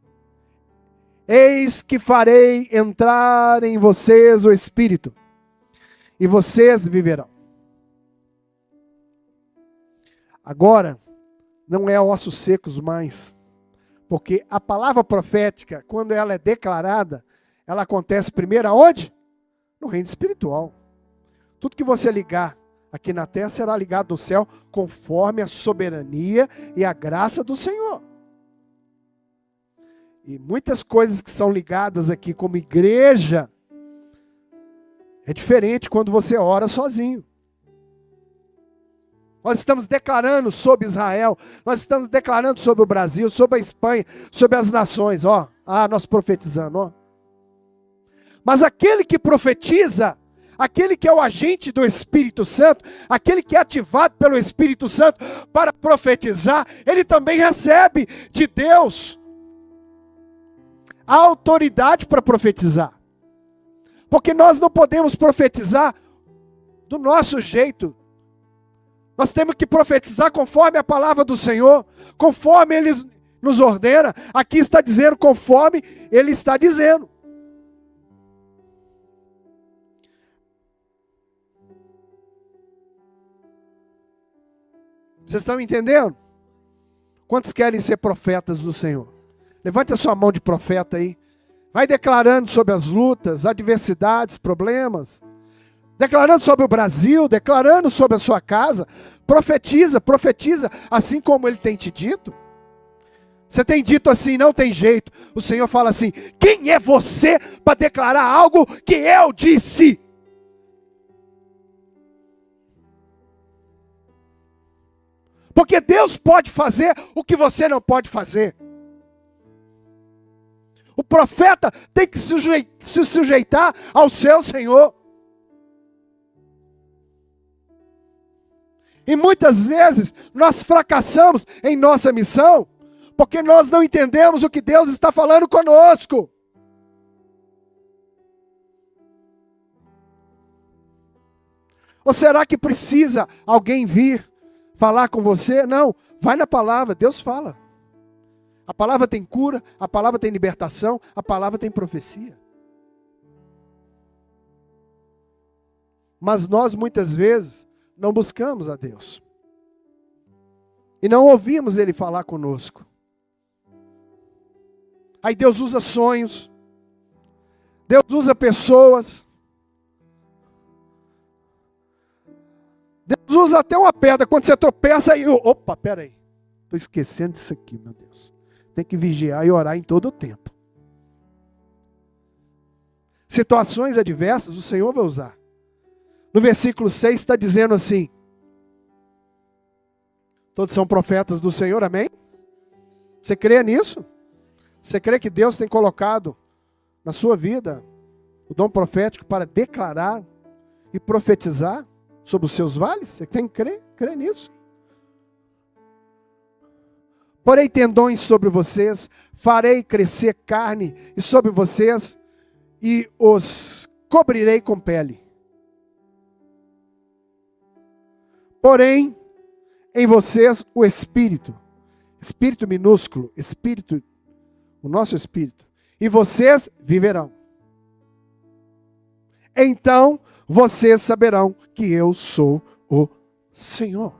eis que farei entrar em vocês o Espírito, e vocês viverão. Agora, não é ossos secos mais, porque a palavra profética, quando ela é declarada, ela acontece primeiro aonde? No reino espiritual. Tudo que você ligar aqui na terra será ligado no céu, conforme a soberania e a graça do Senhor. E muitas coisas que são ligadas aqui como igreja, é diferente quando você ora sozinho. Nós estamos declarando sobre Israel, nós estamos declarando sobre o Brasil, sobre a Espanha, sobre as nações, ó. Nós profetizando, ó. Mas aquele que profetiza, aquele que é o agente do Espírito Santo, aquele que é ativado pelo Espírito Santo para profetizar, ele também recebe de Deus a autoridade para profetizar. Porque nós não podemos profetizar do nosso jeito. Nós temos que profetizar conforme a palavra do Senhor, conforme Ele nos ordena. Aqui está dizendo conforme Ele está dizendo. Vocês estão entendendo? Quantos querem ser profetas do Senhor? Levante a sua mão de profeta aí. Vai declarando sobre as lutas, adversidades, problemas. Declarando sobre o Brasil, declarando sobre a sua casa. Profetiza, profetiza, assim como Ele tem te dito. Você tem dito assim, não tem jeito. O Senhor fala assim: quem é você para declarar algo que eu disse? Porque Deus pode fazer o que você não pode fazer. O profeta tem que se sujeitar ao seu Senhor. E muitas vezes nós fracassamos em nossa missão, porque nós não entendemos o que Deus está falando conosco. Ou será que precisa alguém vir falar com você? Não, vai na palavra, Deus fala. A palavra tem cura, a palavra tem libertação, a palavra tem profecia. Mas nós muitas vezes não buscamos a Deus. E não ouvimos Ele falar conosco. Aí Deus usa sonhos. Deus usa pessoas. Deus usa até uma pedra. Quando você tropeça, aí, opa, peraí. Estou esquecendo disso aqui, meu Deus. Tem que vigiar e orar em todo o tempo. Situações adversas o Senhor vai usar. No versículo 6 está dizendo assim: todos são profetas do Senhor, amém? Você crê nisso? Você crê que Deus tem colocado na sua vida o dom profético para declarar e profetizar sobre os seus vales? Você tem que crer nisso? Porei tendões sobre vocês, farei crescer carne e sobre vocês, e os cobrirei com pele. Porém, em vocês o Espírito, Espírito minúsculo, Espírito, o nosso Espírito, e vocês viverão. Então, vocês saberão que eu sou o Senhor.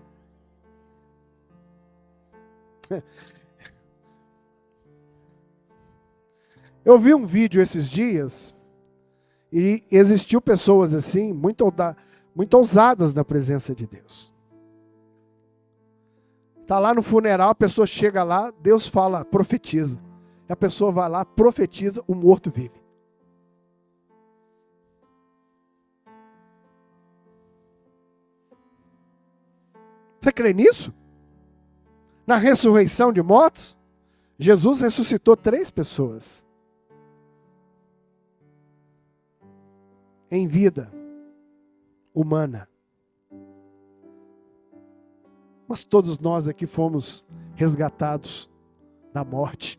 Eu vi um vídeo esses dias e existiu pessoas assim, muito ousadas na presença de Deus. Está lá no funeral, a pessoa chega lá, Deus fala, profetiza. E a pessoa vai lá, profetiza, o morto vive. Você crê nisso? Na ressurreição de mortos, Jesus ressuscitou 3 pessoas em vida humana. Mas todos nós aqui fomos resgatados da morte.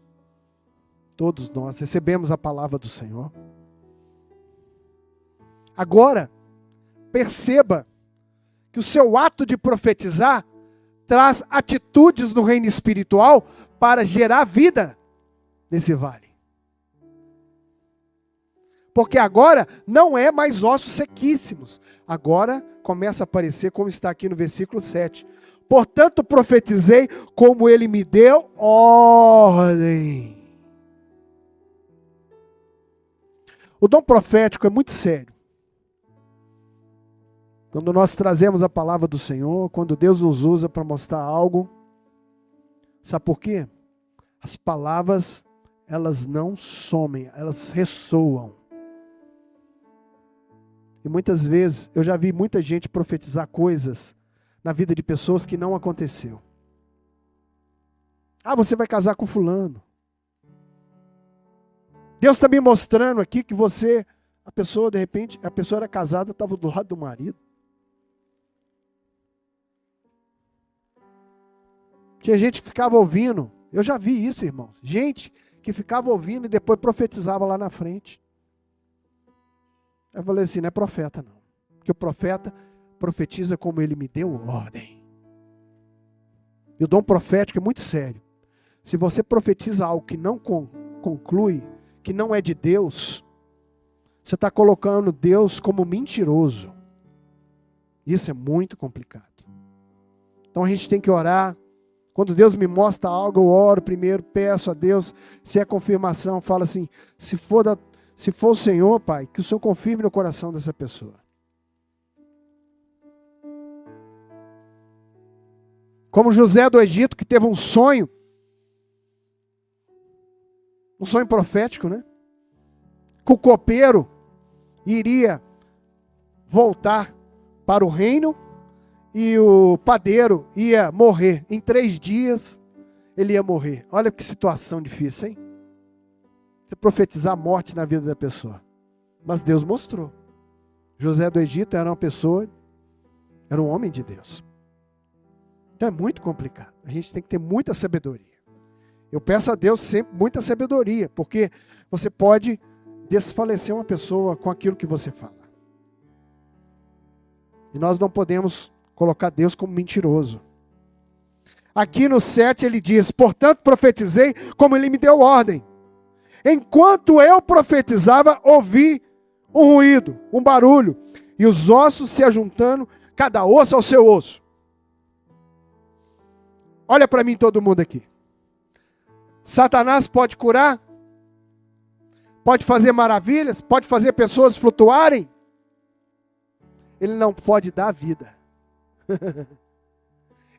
Todos nós recebemos a palavra do Senhor. Agora, perceba que o seu ato de profetizar traz atitudes no reino espiritual para gerar vida nesse vale. Porque agora não é mais ossos sequíssimos. Agora começa a aparecer como está aqui no versículo 7. Portanto, profetizei como ele me deu ordem. O dom profético é muito sério. Quando nós trazemos a palavra do Senhor, quando Deus nos usa para mostrar algo, sabe por quê? As palavras, elas não somem, elas ressoam. E muitas vezes, eu já vi muita gente profetizar coisas na vida de pessoas que não aconteceu. Ah, você vai casar com fulano. Deus está me mostrando aqui que você, a pessoa, de repente, a pessoa era casada, estava do lado do marido. Tinha gente que ficava ouvindo, eu já vi isso, irmãos. Gente que ficava ouvindo e depois profetizava lá na frente. Eu falei assim, não é profeta não. Porque o profeta profetiza como ele me deu ordem. E o dom profético é muito sério. Se você profetiza algo que não conclui, que não é de Deus, você está colocando Deus como mentiroso. Isso é muito complicado. Então a gente tem que orar. Quando Deus me mostra algo, eu oro primeiro, peço a Deus, se é confirmação, falo assim, se for o Senhor, Pai, que o Senhor confirme no coração dessa pessoa. Como José do Egito, que teve um sonho profético, né? Que o copeiro iria voltar para o reino e o padeiro ia morrer. Em 3 dias ele ia morrer. Olha que situação difícil, hein? Você profetizar a morte na vida da pessoa. Mas Deus mostrou. José do Egito era uma pessoa, era um homem de Deus. Então é muito complicado. A gente tem que ter muita sabedoria. Eu peço a Deus sempre muita sabedoria, porque você pode desfalecer uma pessoa com aquilo que você fala. E nós não podemos colocar Deus como mentiroso. Aqui no 7 ele diz, portanto profetizei como ele me deu ordem. Enquanto eu profetizava, ouvi um ruído, um barulho, e os ossos se ajuntando, cada osso ao seu osso. Olha para mim todo mundo aqui. Satanás pode curar? Pode fazer maravilhas? Pode fazer pessoas flutuarem? Ele não pode dar vida.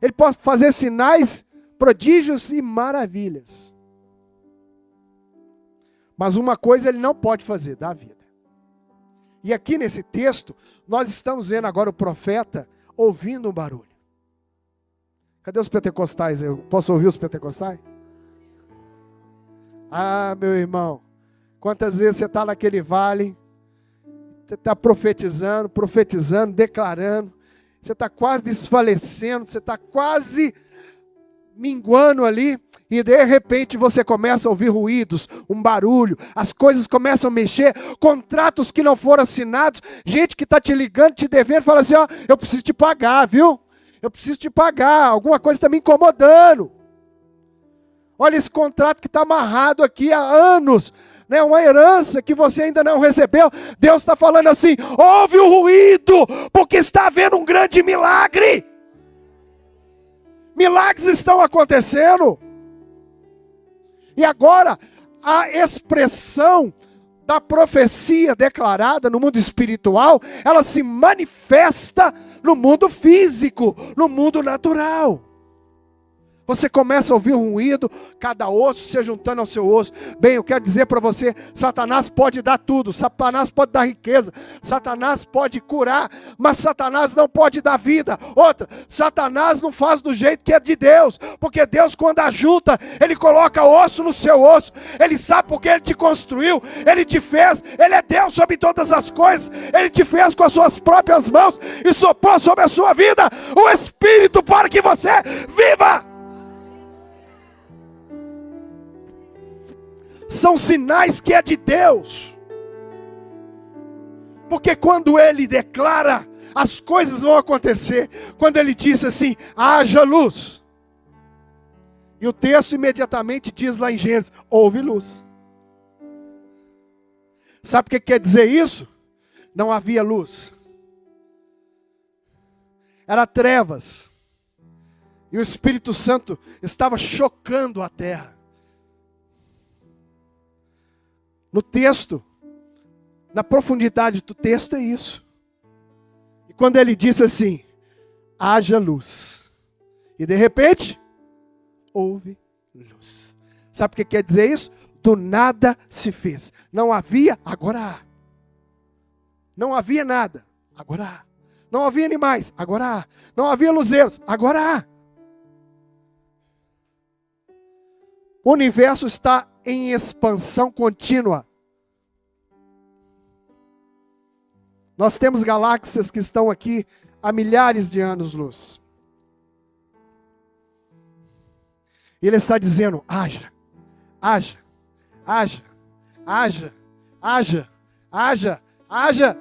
Ele pode fazer sinais, prodígios e maravilhas. Mas uma coisa ele não pode fazer, dar vida. E aqui nesse texto, nós estamos vendo agora o profeta ouvindo um barulho. Cadê os pentecostais? Eu posso ouvir os pentecostais? Ah, meu irmão, quantas vezes você está naquele vale, você está profetizando, declarando, você está quase desfalecendo, você está quase minguando ali, e de repente você começa a ouvir ruídos, um barulho, as coisas começam a mexer, contratos que não foram assinados, gente que está te ligando, te devendo, fala assim, ó, eu preciso te pagar, viu? Eu preciso te pagar, alguma coisa está me incomodando. Olha esse contrato que está amarrado aqui há anos, né? Uma herança que você ainda não recebeu. Deus está falando assim, ouve o ruído, porque está havendo um grande milagre. Milagres estão acontecendo. E agora, a expressão da profecia declarada no mundo espiritual, ela se manifesta no mundo físico, no mundo natural. Você começa a ouvir um ruído, cada osso se juntando ao seu osso. Bem, eu quero dizer para você, Satanás pode dar tudo, Satanás pode dar riqueza, Satanás pode curar, mas Satanás não pode dar vida. Outra, Satanás não faz do jeito que é de Deus, porque Deus quando ajunta, Ele coloca osso no seu osso, Ele sabe porque Ele te construiu, Ele te fez, Ele é Deus sobre todas as coisas, Ele te fez com as suas próprias mãos e soprou sobre a sua vida o Espírito para que você viva. São sinais que é de Deus. Porque quando Ele declara, as coisas vão acontecer. Quando Ele disse assim, haja luz. E o texto imediatamente diz lá em Gênesis, houve luz. Sabe o que quer dizer isso? Não havia luz. Era trevas. E o Espírito Santo estava chocando a terra. No texto, na profundidade do texto é isso. E quando ele disse assim, haja luz. E de repente, houve luz. Sabe o que quer dizer isso? Do nada se fez. Não havia, agora há. Não havia nada, agora há. Não havia animais, agora há. Não havia luzeiros, agora há. O universo está em expansão contínua. Nós temos galáxias que estão aqui há milhares de anos-luz. Ele está dizendo, haja, haja, haja, haja, haja, haja, haja.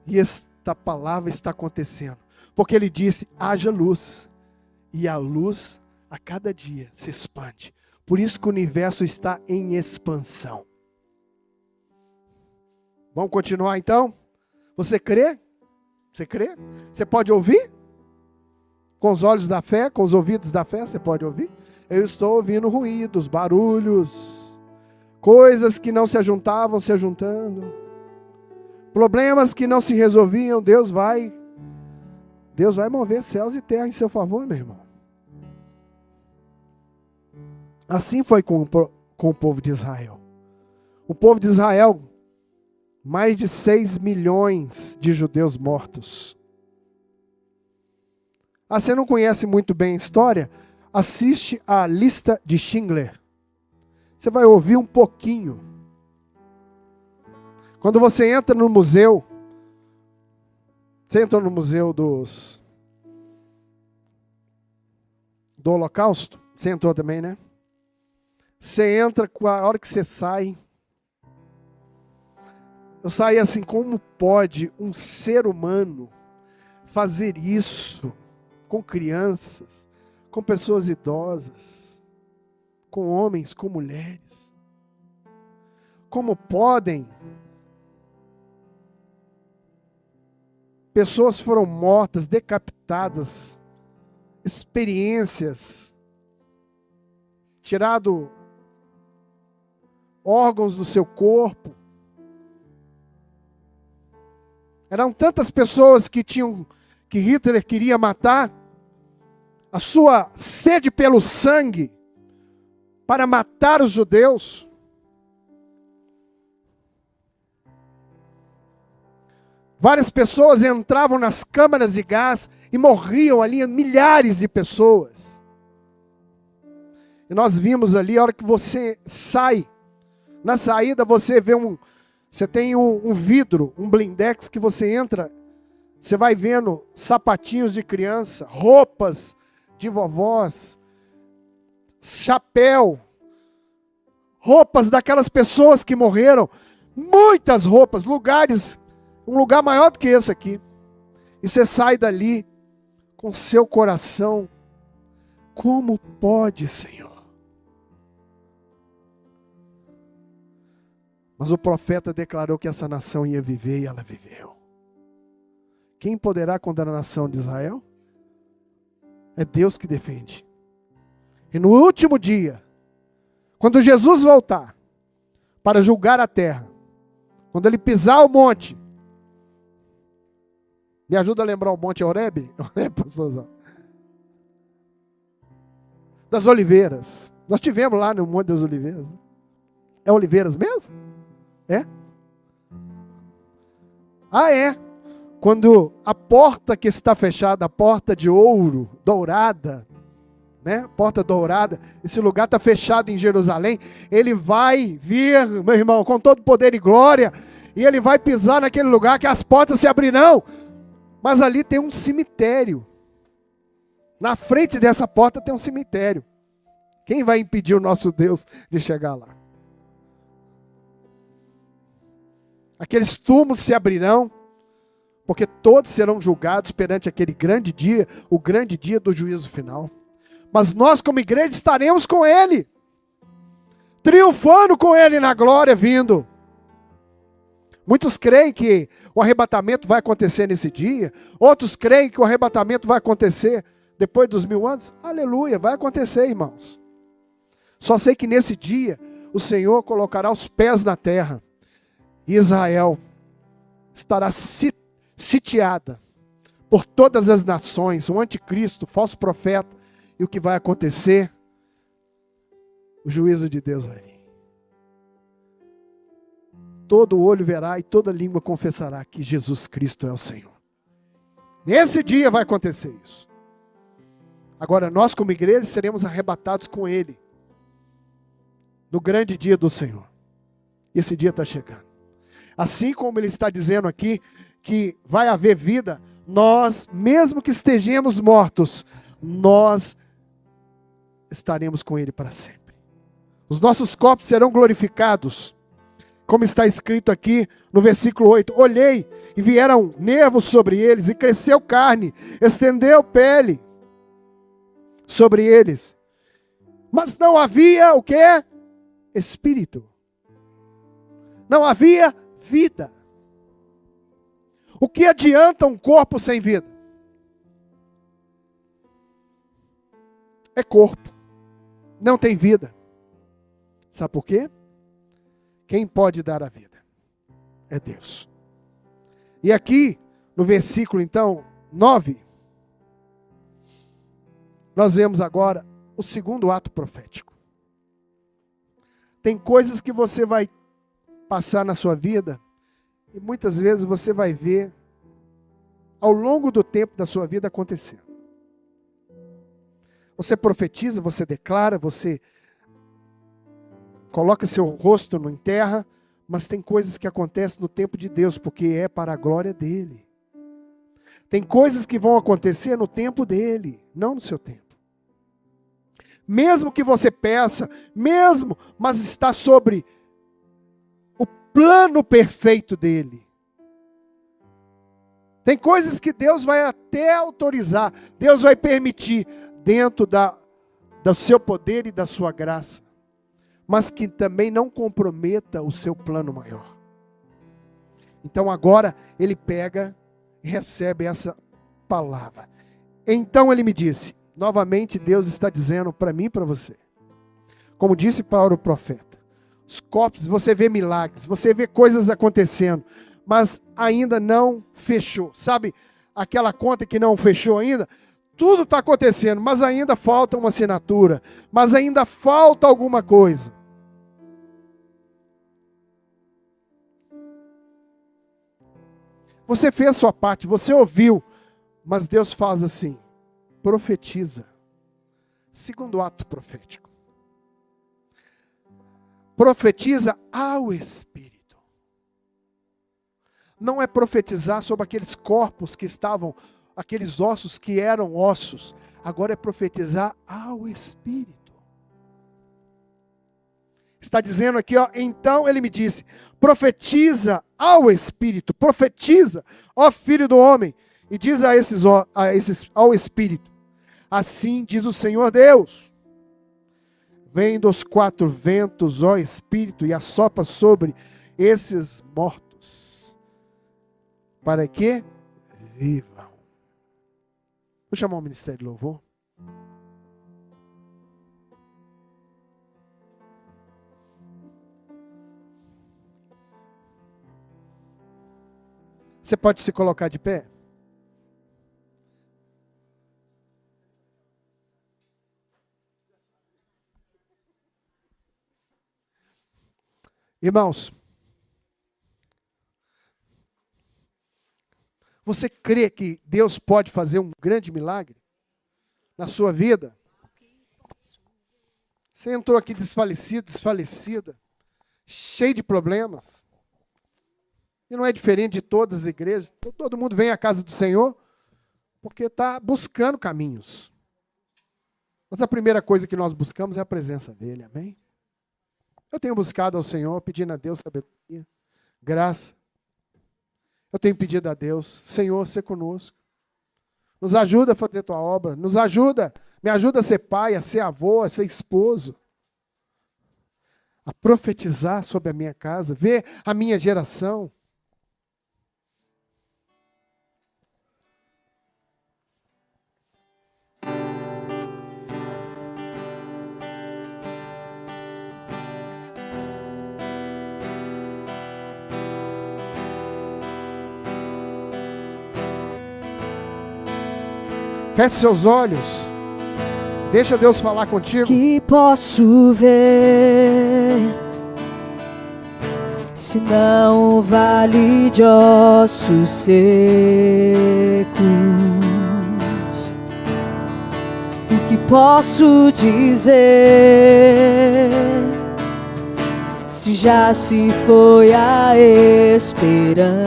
E esta palavra está acontecendo. Porque ele disse, haja luz. E a luz a cada dia se expande. Por isso que o universo está em expansão. Vamos continuar então? Você crê? Você crê? Você pode ouvir? Com os olhos da fé, com os ouvidos da fé, você pode ouvir? Eu estou ouvindo ruídos, barulhos, coisas que não se ajuntavam, se ajuntando. Problemas que não se resolviam, Deus vai mover céus e terra em seu favor, meu irmão. Assim foi com o povo de Israel. O povo de Israel, mais de 6 milhões de judeus mortos. Ah, você não conhece muito bem a história? Assiste a lista de Schindler. Você vai ouvir um pouquinho. Quando você entra no museu, você entrou no museu do Holocausto? Você entrou também, né? Você entra, a hora que você sai, eu saí assim, como pode um ser humano fazer isso com crianças, com pessoas idosas, com homens, com mulheres? Como podem? Pessoas foram mortas, decapitadas, experiências, tirado órgãos do seu corpo. Eram tantas pessoas que Hitler queria matar, a sua sede pelo sangue para matar os judeus. Várias pessoas entravam nas câmaras de gás e morriam ali, milhares de pessoas. E nós vimos ali, a hora que você sai, na saída você vê você tem um vidro, um blindex que você entra, você vai vendo sapatinhos de criança, roupas de vovós, chapéu, roupas daquelas pessoas que morreram, muitas roupas, um lugar maior do que esse aqui. E você sai dali com seu coração, como pode, Senhor? Mas o profeta declarou que essa nação ia viver e ela viveu. Quem poderá condenar a nação de Israel? É Deus que defende. E no último dia, quando Jesus voltar para, para julgar a terra. Quando ele pisar o monte, Me ajuda a lembrar o Monte Horebe? Pastorzão. Das Oliveiras. Nós tivemos lá no Monte das Oliveiras. É Oliveiras mesmo? É? Ah, é. Quando a porta que está fechada, a porta de ouro, dourada, né? Porta dourada, esse lugar está fechado em Jerusalém. Ele vai vir, meu irmão, com todo poder e glória, e ele vai pisar naquele lugar que as portas se abrirão. Mas ali tem um cemitério. Na frente dessa porta tem um cemitério. Quem vai impedir o nosso Deus de chegar lá? Aqueles túmulos se abrirão, porque todos serão julgados perante aquele grande dia, o grande dia do juízo final. Mas nós, como igreja, estaremos com Ele, triunfando com Ele na glória vindo. Muitos creem que o arrebatamento vai acontecer nesse dia, outros creem que o arrebatamento vai acontecer depois dos 1000 anos. Aleluia, vai acontecer, irmãos. Só sei que nesse dia o Senhor colocará os pés na terra e Israel estará sitiada por todas as nações, o anticristo, o falso profeta, e o que vai acontecer? O juízo de Deus vai vir. Todo olho verá e toda língua confessará que Jesus Cristo é o Senhor. Nesse dia vai acontecer isso. Agora nós como igreja seremos arrebatados com Ele no grande dia do Senhor. E esse dia está chegando. Assim como Ele está dizendo aqui que vai haver vida, nós, mesmo que estejamos mortos, nós estaremos com Ele para sempre. Os nossos corpos serão glorificados, como está escrito aqui no versículo 8. Olhei e vieram nervos sobre eles, e cresceu carne, estendeu pele sobre eles. Mas não havia o quê? Espírito. Não havia vida. O que adianta um corpo sem vida? É corpo. Não tem vida. Sabe por quê? Quem pode dar a vida? É Deus. E aqui, no versículo, então, 9, nós vemos agora o segundo ato profético. Tem coisas que você vai passar na sua vida, e muitas vezes você vai ver, ao longo do tempo da sua vida, acontecer. Você profetiza, você declara, você coloca seu rosto em terra, mas tem coisas que acontecem no tempo de Deus, porque é para a glória dEle. Tem coisas que vão acontecer no tempo dEle, não no seu tempo. Mesmo que você peça, mas está sobre o plano perfeito dEle. Tem coisas que Deus vai até autorizar, Deus vai permitir, dentro do seu poder e da sua graça, mas que também não comprometa o seu plano maior. Então agora ele pega e recebe essa palavra. Então ele me disse, novamente Deus está dizendo para mim e para você, como disse para o profeta, os corpos, você vê milagres, você vê coisas acontecendo, mas ainda não fechou. Sabe aquela conta que não fechou ainda? Tudo está acontecendo, mas ainda falta uma assinatura, mas ainda falta alguma coisa. Você fez a sua parte, você ouviu, mas Deus faz assim, profetiza. Segundo ato profético. Profetiza ao Espírito. Não é profetizar sobre aqueles corpos que estavam, aqueles ossos que eram ossos. Agora é profetizar ao Espírito. Está dizendo aqui, ó, então ele me disse, profetiza ao Espírito, profetiza, ó Filho do Homem, e diz ao Espírito, assim diz o Senhor Deus, vem dos 4 ventos, ó Espírito, e assopra sobre esses mortos, para que vivam. Vou chamar o Ministério de Louvor. Você pode se colocar de pé? Irmãos, você crê que Deus pode fazer um grande milagre na sua vida? Você entrou aqui desfalecido, desfalecida, cheio de problemas. E não é diferente de todas as igrejas. Todo mundo vem à casa do Senhor porque está buscando caminhos. Mas a primeira coisa que nós buscamos é a presença dEle, amém? Eu tenho buscado ao Senhor, pedindo a Deus sabedoria, graça. Eu tenho pedido a Deus, Senhor, ser conosco. Nos ajuda a fazer a tua obra, nos ajuda, me ajuda a ser pai, a ser avô, a ser esposo. A profetizar sobre a minha casa, ver a minha geração. Feche seus olhos. Deixa Deus falar contigo. Que posso ver, se não um vale de ossos secos? O que posso dizer, se já se foi a esperança?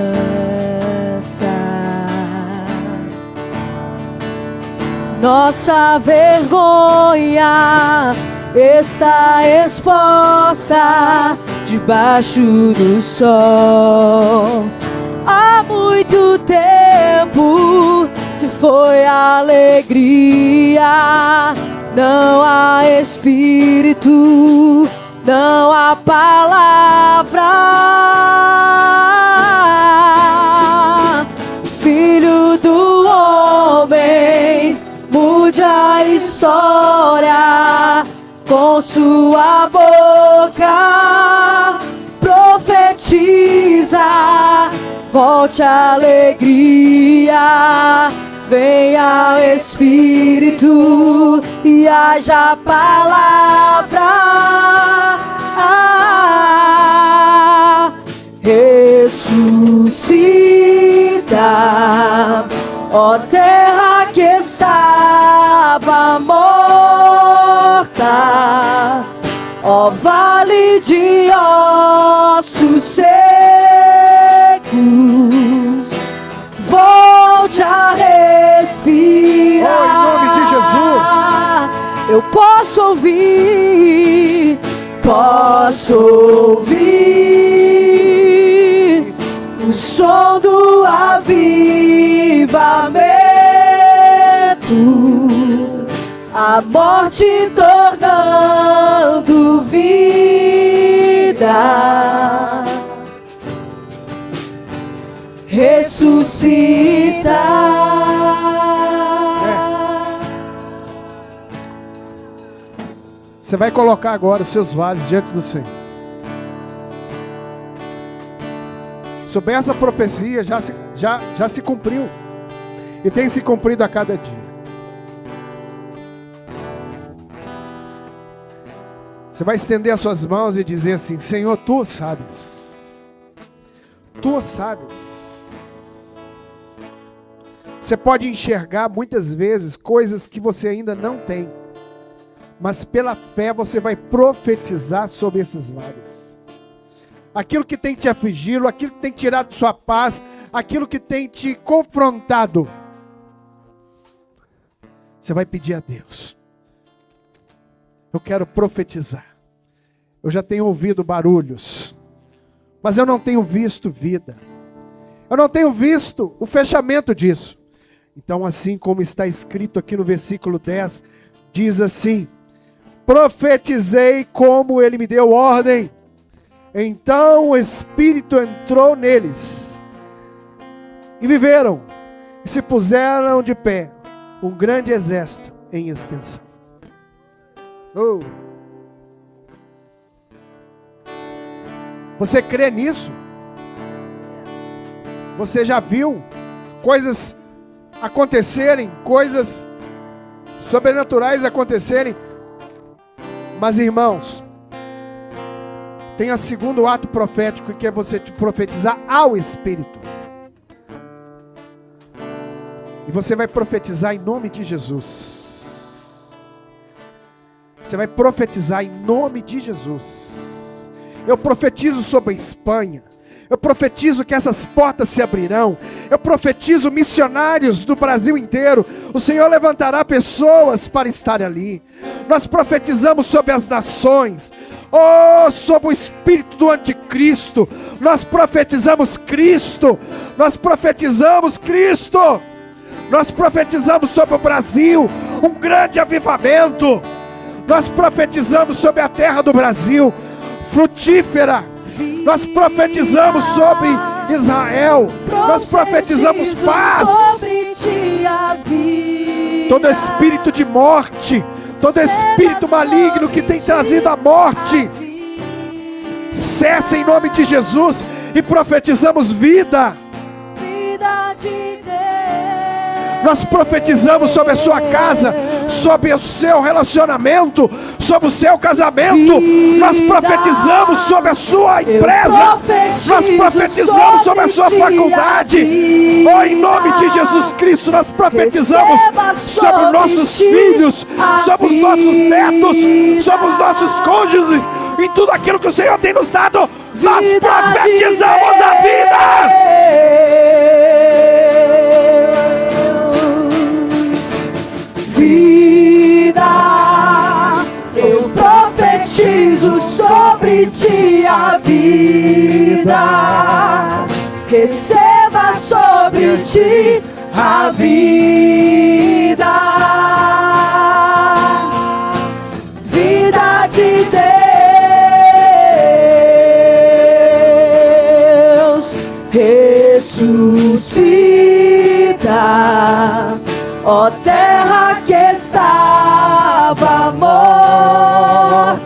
Nossa vergonha está exposta debaixo do sol. Há muito tempo se foi a alegria, não há espírito, não há palavra. Filho do homem, mude a história com sua boca, profetiza, volte a alegria, venha Espírito e haja palavra. Ressuscita, ó terra que estava morta, ó vale de ossos secos, volte a respirar. Oh, em nome de Jesus. Eu posso ouvir o som do avivamento, a morte tornando vida, ressuscita. Você vai colocar agora os seus vales diante do Senhor. Sobre essa profecia já se cumpriu. E tem se cumprido a cada dia. Você vai estender as suas mãos e dizer assim: Senhor, Tu sabes. Tu sabes. Você pode enxergar muitas vezes coisas que você ainda não tem. Mas pela fé você vai profetizar sobre esses vales. Aquilo que tem te afligido, aquilo que tem tirado sua paz, aquilo que tem te confrontado, você vai pedir a Deus: eu quero profetizar. Eu já tenho ouvido barulhos, mas eu não tenho visto vida. Eu não tenho visto o fechamento disso. Então, assim como está escrito aqui no versículo 10, diz assim: profetizei como Ele me deu ordem. Então o Espírito entrou neles, e viveram, e se puseram de pé, um grande exército em extensão. Oh. Você crê nisso? Você já viu coisas acontecerem, coisas sobrenaturais acontecerem? Mas, irmãos, Tem o segundo ato profético, que é você profetizar ao Espírito. E você vai profetizar em nome de Jesus. Você vai profetizar em nome de Jesus. Eu profetizo sobre a Espanha. Eu profetizo que essas portas se abrirão. Eu profetizo missionários do Brasil inteiro. O Senhor levantará pessoas para estar ali. Nós profetizamos sobre as nações. Oh, sobre o espírito do anticristo. Nós profetizamos Cristo. Nós profetizamos Cristo. Nós profetizamos sobre o Brasil um grande avivamento. Nós profetizamos sobre a terra do Brasil frutífera. Nós profetizamos sobre Israel. Nós profetizamos paz. Todo espírito de morte, todo espírito maligno que tem trazido a morte, cessa em nome de Jesus. E profetizamos vida. Nós profetizamos sobre a sua casa, sobre o seu relacionamento, sobre o seu casamento. Nós profetizamos sobre a sua empresa. Nós profetizamos sobre a sua faculdade. Oh, em nome de Jesus Cristo, nós profetizamos sobre os nossos filhos, sobre os nossos netos, sobre os nossos cônjuges, e tudo aquilo que o Senhor tem nos dado. Nós profetizamos a vida. Vida, eu profetizo sobre ti a vida. Receba sobre ti a vida. Vida de Deus ressuscita. Ó terra que estava morta,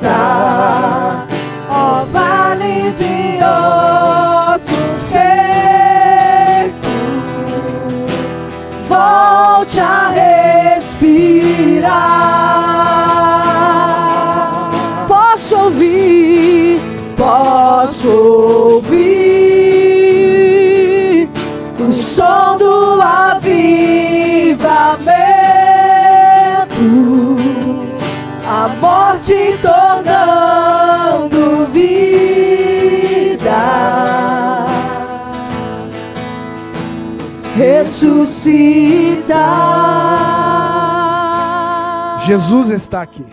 ó vale de ossos secos, volte a respirar. Posso ouvir o som do avivamento, a morte tornando vida, ressuscita. Jesus está aqui.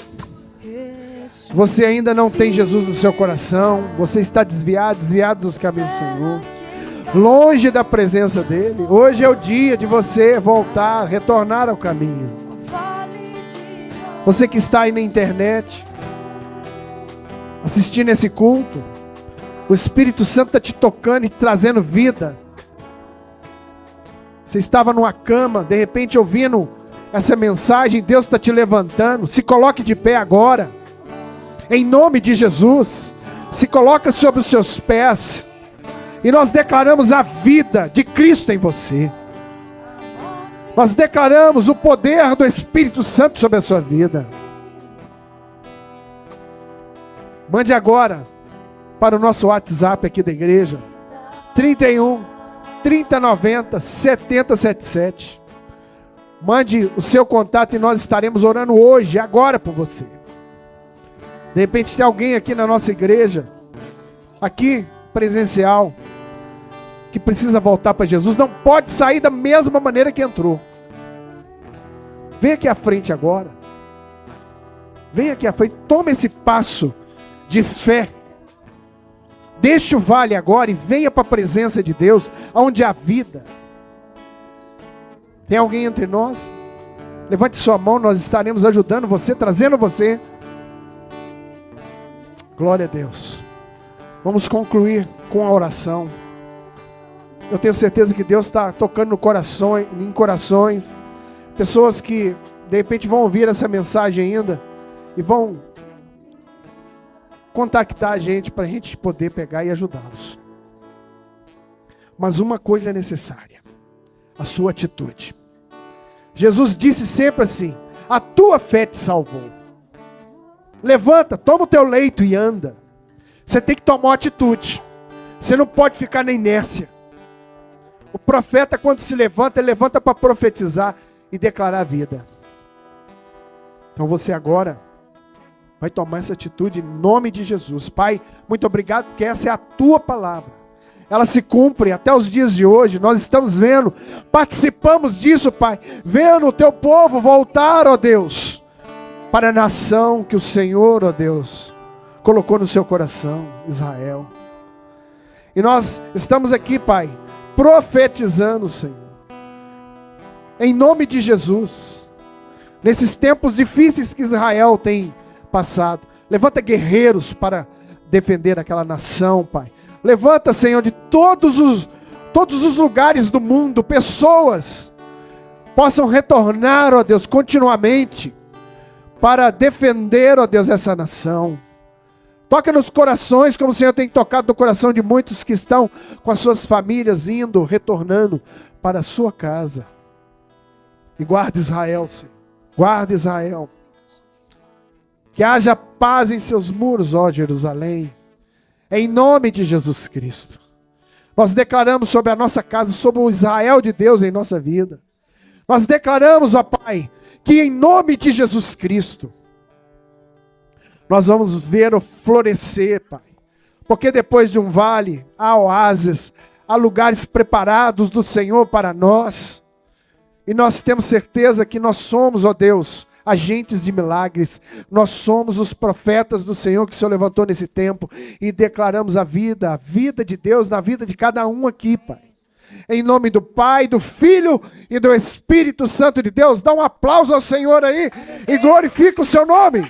Você ainda não tem Jesus no seu coração. Você está desviado dos caminhos do Senhor, longe da presença dele. Hoje é o dia de você voltar, retornar ao caminho. Você que está aí na internet, assistindo esse culto, o Espírito Santo está te tocando e trazendo vida. Você estava numa cama, de repente ouvindo essa mensagem, Deus está te levantando. Se coloque de pé agora, em nome de Jesus. Se coloca sobre os seus pés, e nós declaramos a vida de Cristo em você. Nós declaramos o poder do Espírito Santo sobre a sua vida. Mande agora para o nosso WhatsApp aqui da igreja, 31 3090 7077. Mande o seu contato e nós estaremos orando hoje, agora por você. De repente tem alguém aqui na nossa igreja, aqui presencial, que precisa voltar para Jesus, não pode sair da mesma maneira que entrou. Vem aqui à frente agora. Vem aqui à frente, toma esse passo de fé. Deixa o vale agora e venha para a presença de Deus, onde há vida. Tem alguém entre nós? Levante sua mão, nós estaremos ajudando você, trazendo você. Glória a Deus. Vamos concluir com a oração. Eu tenho certeza que Deus está tocando no coração, em corações. Pessoas que de repente vão ouvir essa mensagem ainda e vão contactar a gente para a gente poder pegar e ajudá-los. Mas uma coisa é necessária: a sua atitude. Jesus disse sempre assim: a tua fé te salvou. Levanta, toma o teu leito e anda. Você tem que tomar uma atitude. Você não pode ficar na inércia. O profeta, quando se levanta, ele levanta para profetizar e declarar a vida. Então você agora vai tomar essa atitude em nome de Jesus. Pai, muito obrigado, porque essa é a tua palavra. Ela se cumpre até os dias de hoje. Nós estamos vendo, participamos disso, Pai. Vendo o teu povo voltar, ó Deus, para a nação que o Senhor, ó Deus, colocou no seu coração, Israel. E nós estamos aqui, Pai, profetizando, Senhor, em nome de Jesus, nesses tempos difíceis que Israel tem passado. Levanta guerreiros para defender aquela nação, Pai. Levanta, Senhor, de todos os lugares do mundo, pessoas possam retornar, ó Deus, continuamente, para defender, ó Deus, essa nação. Toca nos corações, como o Senhor tem tocado no coração de muitos que estão com as suas famílias indo, retornando para a sua casa. E guarda Israel, Senhor. Guarda Israel. Que haja paz em seus muros, ó Jerusalém. Em nome de Jesus Cristo. Nós declaramos sobre a nossa casa, sobre o Israel de Deus em nossa vida. Nós declaramos, ó Pai, que em nome de Jesus Cristo, nós vamos ver o florescer, Pai. Porque depois de um vale, há oásis, há lugares preparados do Senhor para nós. E nós temos certeza que nós somos, ó Deus, agentes de milagres. Nós somos os profetas do Senhor que o Senhor levantou nesse tempo. E declaramos a vida de Deus na vida de cada um aqui, Pai. Em nome do Pai, do Filho e do Espírito Santo de Deus. Dá um aplauso ao Senhor aí e glorifica o seu nome.